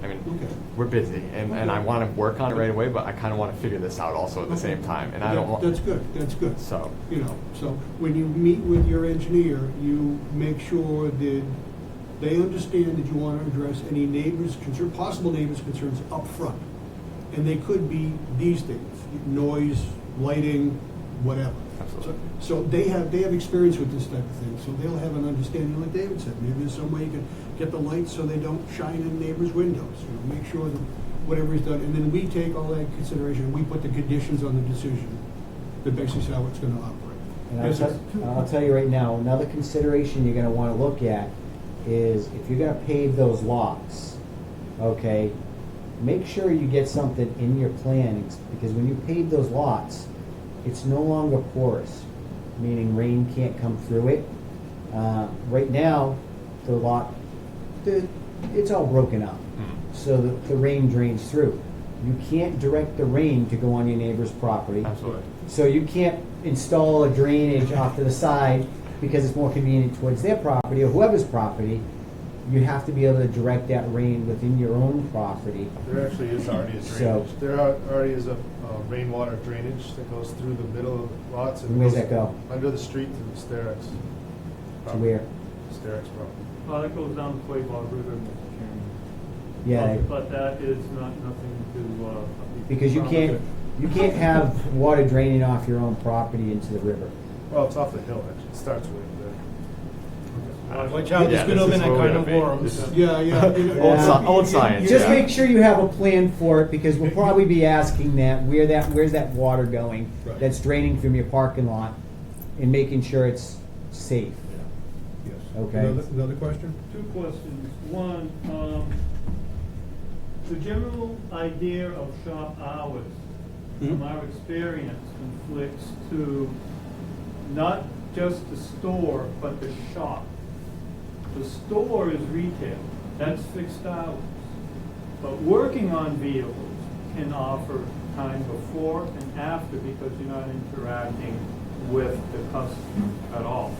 Okay. we're busy, and I want to work on it right away, but I kind of want to figure this out also at the same time, and I don't want. That's good, that's good. So. So when you meet with your engineer, you make sure that they understand that you want to address any possible neighbors' concerns up front. And they could be these things, noise, lighting, whatever. Absolutely. So they have experience with this type of thing, so they'll have an understanding, like David said, maybe there's some way you can get the lights so they don't shine in neighbors' windows. Make sure that whatever is done, and then we take all that into consideration, we put the conditions on the decision that basically say how it's gonna operate. And Yes, sir. I'll tell you right now, another consideration you're gonna wanna look at is if you're gonna pave those lots, okay, make sure you get something in your plans, because when you pave those lots, it's no longer porous, meaning rain can't come through it. Right now, the lot, it's all broken up, so the rain drains through. You can't direct the rain to go on your neighbor's property. Absolutely. So you can't install a drainage off to the side because it's more convenient towards their property or whoever's property. You have to be able to direct that rain within your own property. There actually is already a So- drainage. There already is a rainwater drainage that goes through the middle of the lots. And where's that go? Under the street to the Sterex. To where? Sterex property. Well, that goes down the Quabog River, Mr. Chairman. Yeah, But that is nothing to. because you can't have water draining off your own property into the river. Well, it's off the hill, actually. It starts way there. Watch out, this Yeah, could this open is a where can we're of gonna be. worms. This is- Yeah. Old science. Just yeah. make sure you have a plan for it, because we'll probably be asking where's that water going Right. that's draining from your parking lot, and making sure it's safe. Yes. Okay. Another question? Two questions. One, the general idea of shop hours, from our experience, conflicts to not just the store, but the shop. The store is retail, that's fixed hours. But working on vehicles can offer time before and after, because you're not interacting with the customer at all.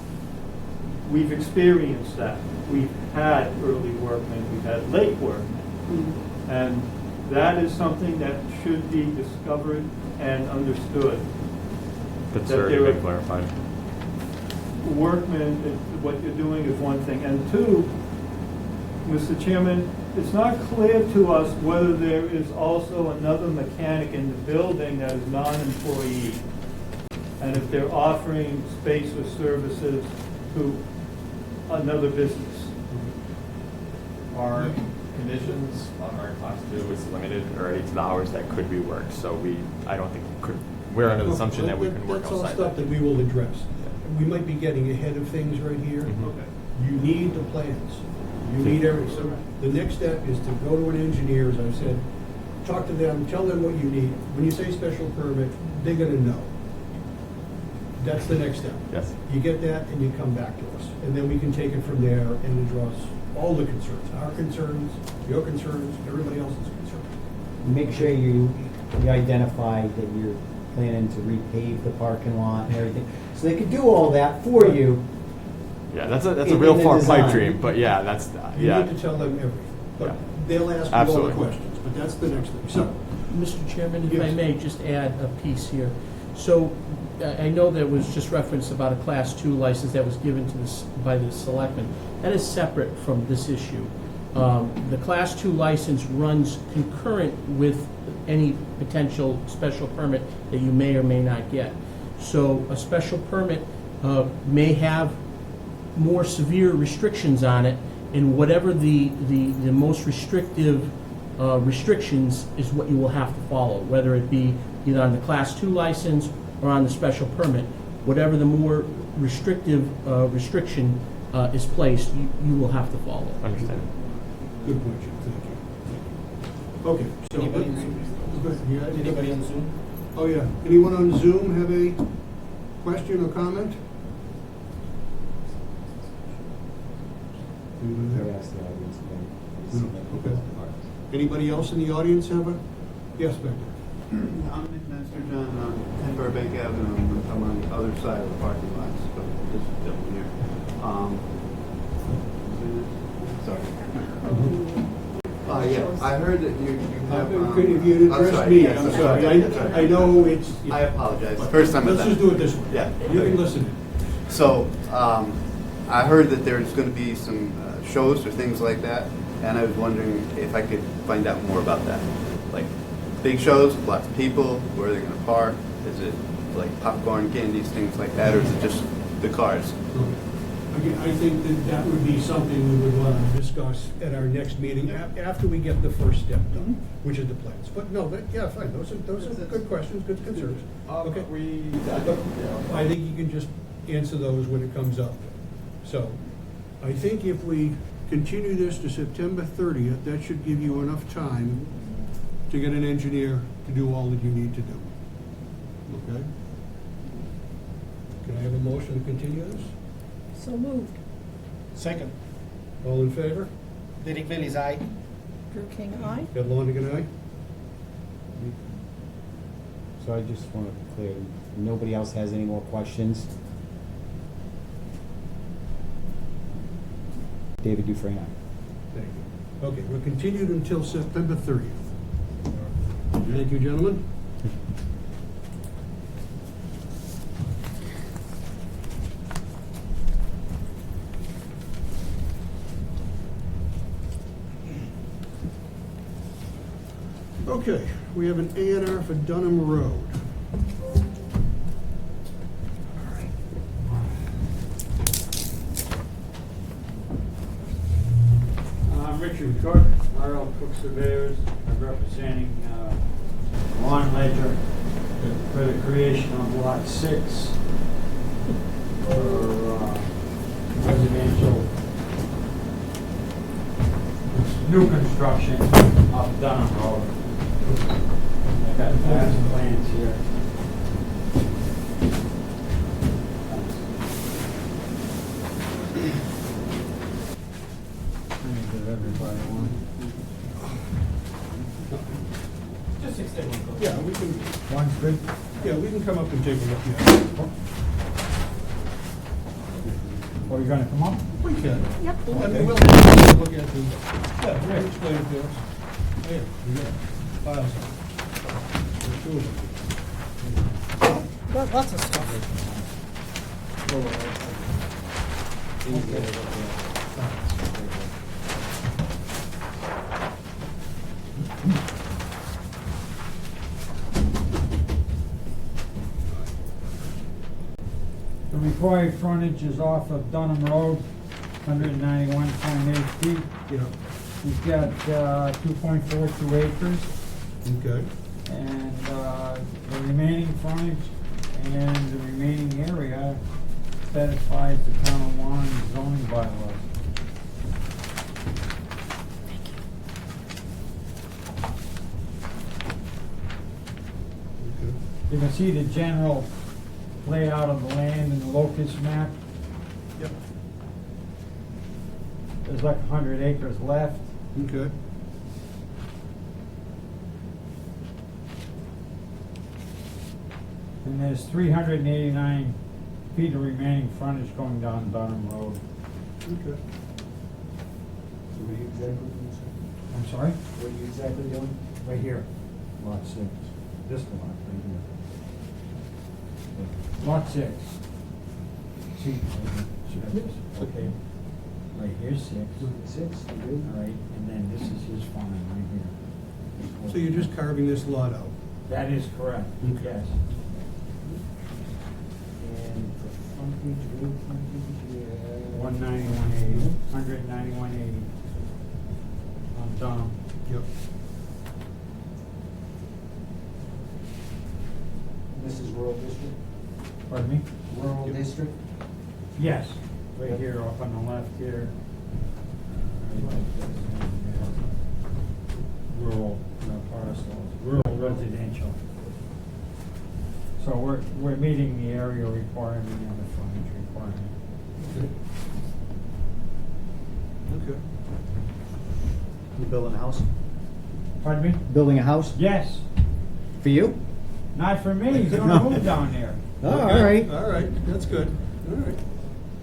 We've experienced that. We've had early workmen, we've had late workmen. And that is something that should be discovered and understood. That's That already there been are- clarified. Workmen, what you're doing is one thing. And two, Mr. Chairman, it's not clear to us whether there is also another mechanic in the building that is non-employee. And if they're offering space or services to another business. Our conditions on our class 2 is limited already to the hours that could be worked, so I don't think we're under the assumption that we can work That's all outside stuff that we will address. We might be getting ahead of things right here. Mhm. Okay. You need the plans. You need everything. So the next step is to go to an engineer, as I've said, talk to them, tell them what you need. When you say special permit, they're gonna know. That's the next step. Yes. You get that and you come back to us. And then we can take it from there and address all the concerns, our concerns, your concerns, everybody else's concerns. Make sure you identify that you're planning to repave the parking lot and everything. So they could do all that for you. Yeah, that's a In real the far design. pipe dream, but yeah, that's, You yeah. need to tell them everything. But Yeah. they'll ask you all the Absolutely. questions, but that's the next thing. So, Mr. Chairman, if I Yes. may, just add a piece here. So I know there was just reference about a Class 2 license that was given to this, by the selectmen. That is separate from this issue. The Class 2 license runs concurrent with any potential special permit that you may or may not get. So a special permit may have more severe restrictions on it, and whatever the most restrictive restrictions is what you will have to follow, whether it be either on the Class 2 license or on the special permit. Whatever the more restrictive restriction is placed, you will have to follow. Understand. good point, Jim, thank you. Okay, so. Anybody on Zoom? Go ahead. You got any- Anybody on Zoom? Oh, yeah. Anyone on Zoom have a question or comment? Anyone there? Okay. Anybody else in the audience have a, yes, back there? I'm Nick Nestor, John, 10 Burbank Avenue. I'm on the other side of the parking lot, so this is down here. Sorry. Yeah, I heard that you have. If you'd I'm address sorry, me, yes, I'm sorry. I know it's. I apologize. First time Let's I've just done do it this way. Yeah. You can listen. So, I heard that there's going to be some shows or things like that, and I was wondering if I could find out more about that. Like, big shows, lots of people, where are they going to park? Is it like popcorn, candies, things like that, or is it just the cars? Again, I think that that would be something we would want to discuss at our next meeting, after we get the first step done, which is the plans. But no, yeah, fine, those are good questions, good concerns. Okay. I think you can just answer those when it comes up. So, I think if we continue this to September 30th, that should give you enough time to get an engineer to do all that you need to do. Okay? Can I have a motion to continue this? So moved. Second. All in favor? Derek Bailey's aye. Drew King, aye. Ed Longigan, aye? So I just want to be clear, nobody else has any more questions? David Dufresne, aye. Thank you. Okay, we're continued until September 30th. Thank you, gentlemen. Okay, we have an A&R for Dunham Road. I'm Richard Cook, R.L. Cook Surveyors. I'm representing Lawn Ledger for the creation of Lot 6 for residential new construction off Dunham Road. I got the plans here. Just extend one. Yeah, we can, One's good. yeah, we can come up and take a look at it. Are you gonna come up? We can. Yep. I mean, we'll take a look at it. Yeah, we'll explain it to us. Yeah, we got it. Piles of them. There are two of them. Got lots of stuff. The required frontage is off of Dunham Road, 191.8 feet. Yeah, He's got 2.42 acres, okay. and the remaining frontage and the remaining area satisfies the town of Warren zoning bylaws. Okay. You can see the general layout of the land in the locust map. Yep. There's like 100 acres left. Okay. And there's 389 feet of remaining frontage going down Dunham Road. Okay. What are you exactly doing, sir? I'm sorry? What are you exactly doing? Right here. Lot 6. This lot right here. Lot 6. See, right here. Okay. Right here's 6. 6, you good? All right, and then this is his farm right here. So you're just carving this lot out? That is correct, Okay. yes. And for frontage, road frontage, 191.80, 191.80 on Dunham. Yep. This is rural district? Pardon me? Rural Yep. district? Yes, right here up on the left here. Rural, parcels, rural residential. So we're meeting the area requirement and the frontage requirement. Okay. Okay. You building a house? Pardon me? Building a house? Yes, For you? not for me, he's No. gonna move down there. Oh, all right. All right, that's good. All right.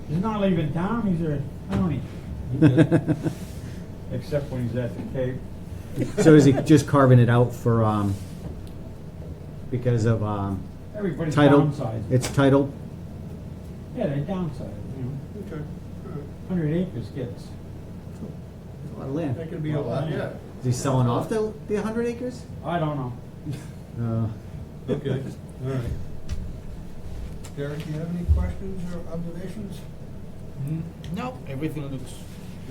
He's not leaving town, he's a county, except when he's at the Cape. So is he just carving it out for, because of, Everybody's title? downsizing. It's titled? Yeah, they downsized, you know. Okay. All right. 100 acres gets, A lot of land. That could be a lot, yeah. Is he selling off the 100 acres? I don't know. Okay, all right. Derek, do you have any questions or observations? No, everything looks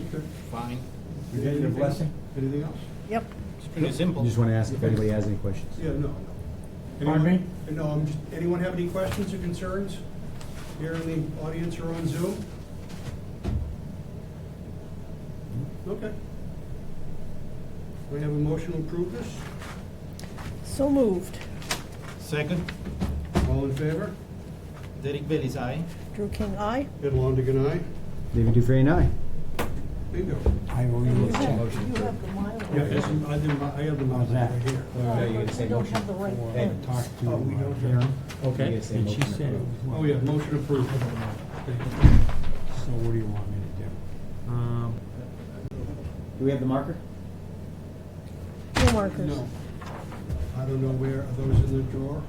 Okay. fine. You get your blessing? Anything else? Yep. It's pretty simple. You just want to ask if anybody has any questions? Yeah, no, no. Pardon me? No, I'm just, anyone have any questions or concerns here in the audience or on Zoom? Okay. We have a motion to approve this? So moved. Second, All in favor? Derek Bailey's aye. Drew King, aye. Ed Longigan, aye. David Dufresne, aye. Bingo. I owe You you have a you motion. have the Mylar. I have the How's motion that? right here. We don't have the right I pen. talked to Oh, we don't Karen. Okay. And she said, Oh, yeah, motion approved. so what do you want me to do? Do we have the marker? No markers. No. I don't know where, are those in the drawer?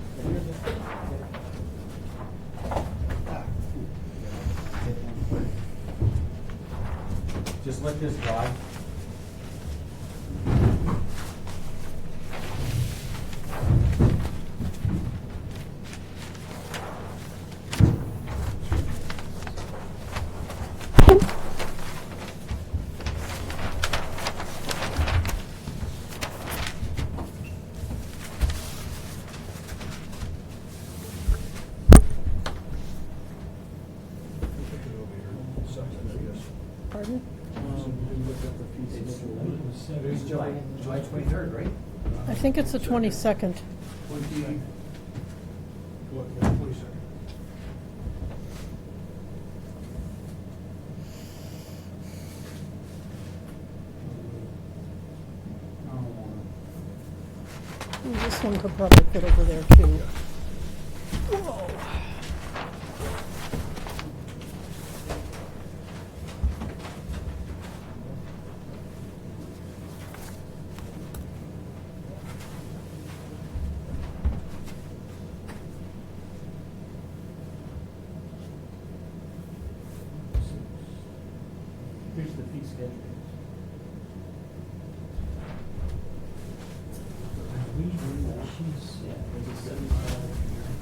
Just let this dry. Pardon? It's July 23rd, right? I think it's the 22nd. 20, what, yeah, 22nd. Ooh, this one could probably fit over there too. Whoa. The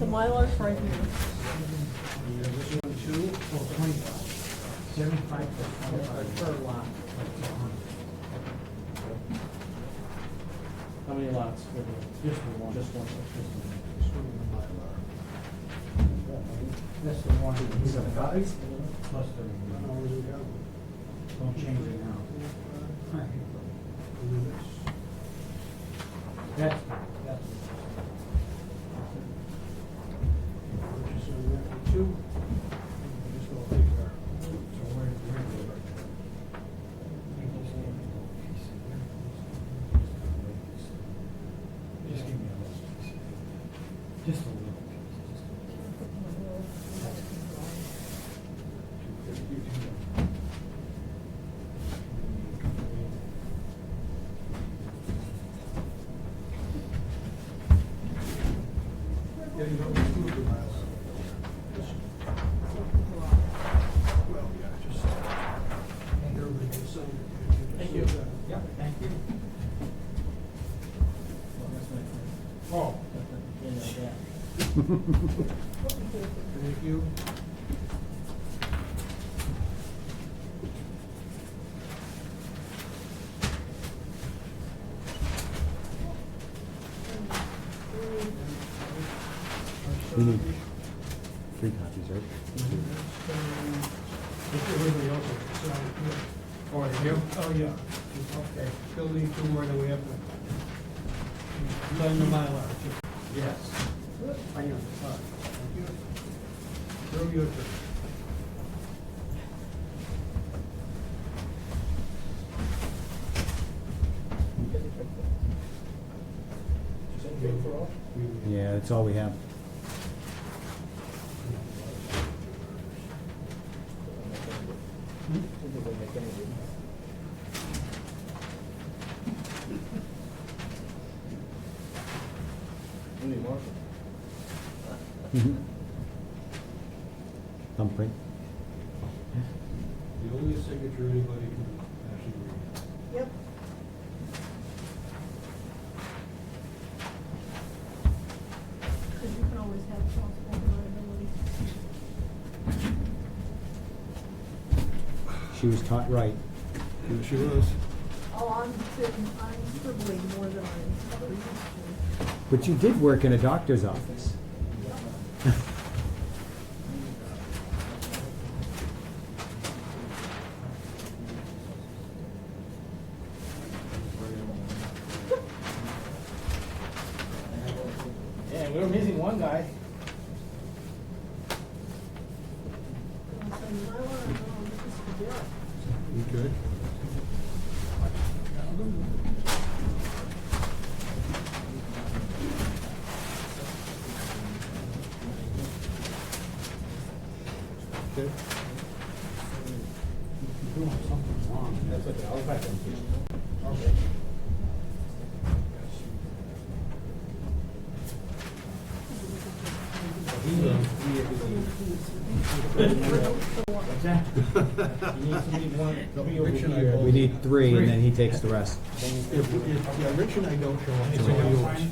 Mylar's right here. This one too? Per lot. How many lots? Just one. Just one. This one in the Mylar. That's the one. These are copies? Plus the. No, we have- Don't change it now. and then this. That's. Purchase on that one too. This will take our. So where. Just give me a list. Just a little. Yeah, you don't include the Mylar. Well, yeah, just. Everybody can sign it. Thank you. Yeah, thank you. Oh. Thank you. We need 3 copies, right? Everybody else will sign it here. Oh, you? Oh, yeah. Okay. Still need 2 more, then we have to sign the Mylar too. Yes. Thank you. Throw your turn. Yeah, that's all we have. Thumbprint. The only signature anybody can actually read. Yep. Because you can always have possible liability. She was taught right. Yeah, she was. Oh, I'm scribbling more than I ever used to. But you did work in a doctor's office. Yeah, we were missing one guy. And I said, Mylar, no, this is for Derek. Okay. Okay. Doing something wrong. That's okay, I'll back them to you. Okay. What's that? You need somebody one, three over Rich and I here. both- We need 3 and then he takes the rest. If, yeah, Rich and I don't show up, Hey, so so are you're yours. fine?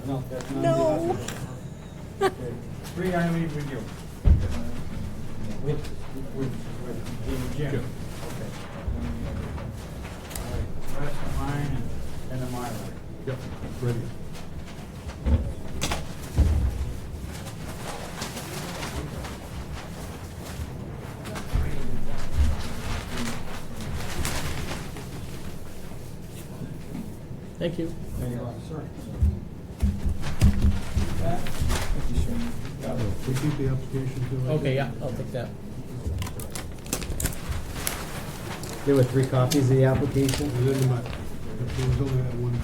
No, that's not. No. Okay. 3 I leave with you. With Jim. Jim. Okay. All right, rest of mine and the Mylar. Yep, ready. Thank you. There you are, sir. We keep the application too. Okay, yeah, I'll take that. There were 3 copies of the application? And then my, there was only that one.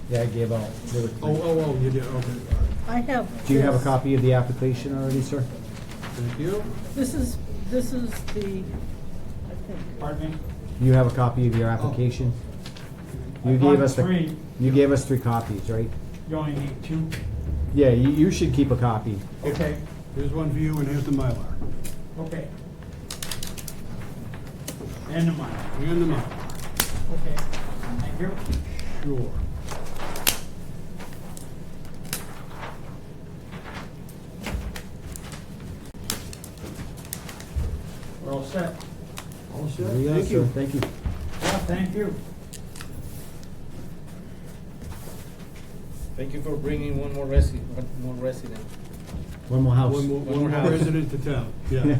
Yeah, I gave out. There were 3. Oh, you did, okay, all right. I have. Do you have a this. copy of the application already, sir? Thank you. This is the, I think. Pardon me? You have a copy of your application? You I gave bought us the. 3. You gave us 3 copies, right? You only need 2? Yeah, you should keep a copy. Okay. Here's one for you and here's the Mylar. Okay. And the money. And the money. Okay. Thank you. Sure. We're all set. All set? There you go, Thank sir. you. Thank you. Yeah, thank you. Thank you for bringing one more resident. One more house. One more more house. resident to town, yeah.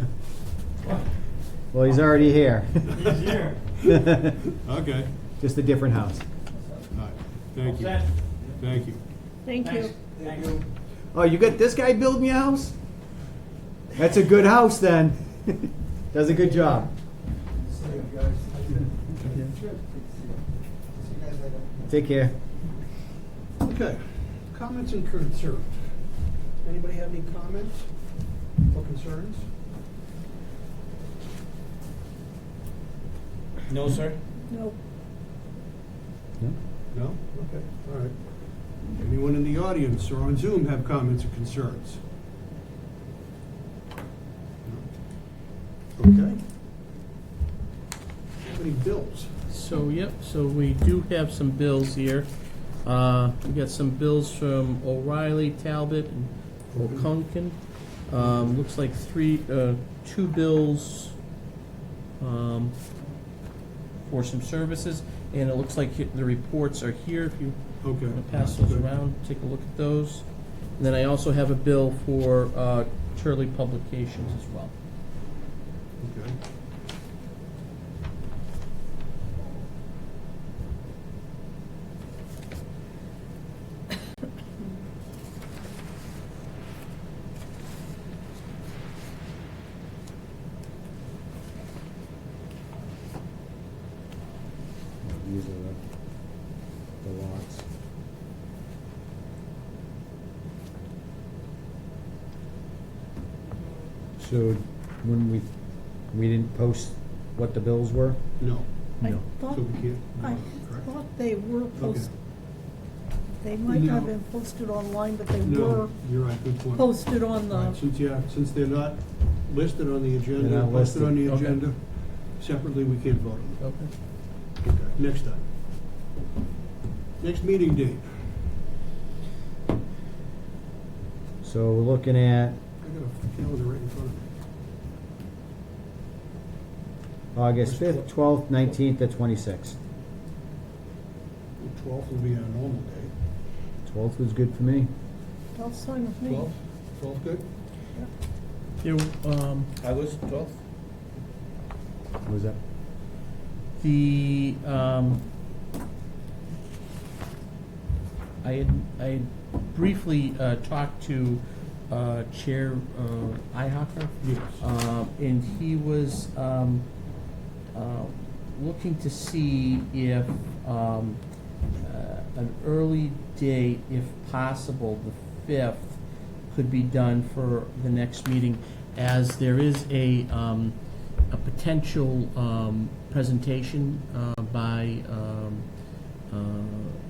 Well, he's already here. He's here. Okay, Just a different house. all right, thank you, All set. thank you. Thank you. Thank you. Oh, you got this guy building your house? That's a good house then. Does a good job. Take care. Okay, comments and concerns. Anybody have any comments or concerns? No, sir? No. No? Okay, all right. Anyone in the audience or on Zoom have comments or concerns? No? Okay. How many bills? So, yep, so we do have some bills here. We got some bills from O'Reilly, Talbot, and Okunkin. Looks like two bills, for some services, and it looks like the reports are here, if you Okay. want to pass those around, take a look at those. And then I also have a bill for, Turley Publications as well. Okay. These are the lots. So when we didn't post what the bills were? No, I No. thought, so we can't. I correct? thought they were posted. They might No. not have been posted online, but they No, were you're right, good point. posted on Right, the, since they're not listed on the agenda, They're not posted on the listed. Okay. agenda, separately, we can't vote on them. Okay. Okay, next time. Next meeting date. So we're looking at I got a calendar right in front of me. August 5th, 12th, 19th, and 26th. The 12th will be our normal day. 12th was good for me. that's fine with me. 12th? 12th good? There, August 12th? What was that? the, I had briefly talked to Chair Ihawker. Yes. And he was looking to see if an early date, if possible, the 5th, could be done for the next meeting, as there is a potential presentation by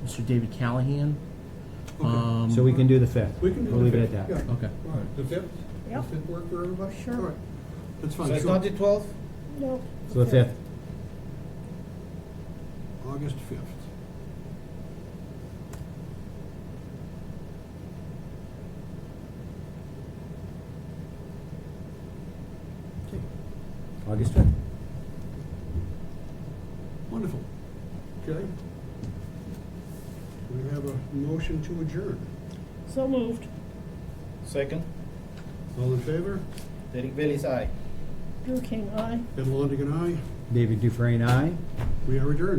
Mr. David Callahan. Okay. So we can do the 5th. We can do We'll the leave it 5th, at that. yeah. Okay. All right, the 5th? Yep. The 5th work for everybody? Sure. All right, that's So fine. it's Sure. not the 12th? No. So the 5th. August 5th. Okay, August 5th. wonderful. Okay. We have a motion to adjourn. So moved. Second? All in favor? Derek Bailey's aye. Drew King, aye. Ed Longigan, aye. David Dufresne, aye. We are adjourned.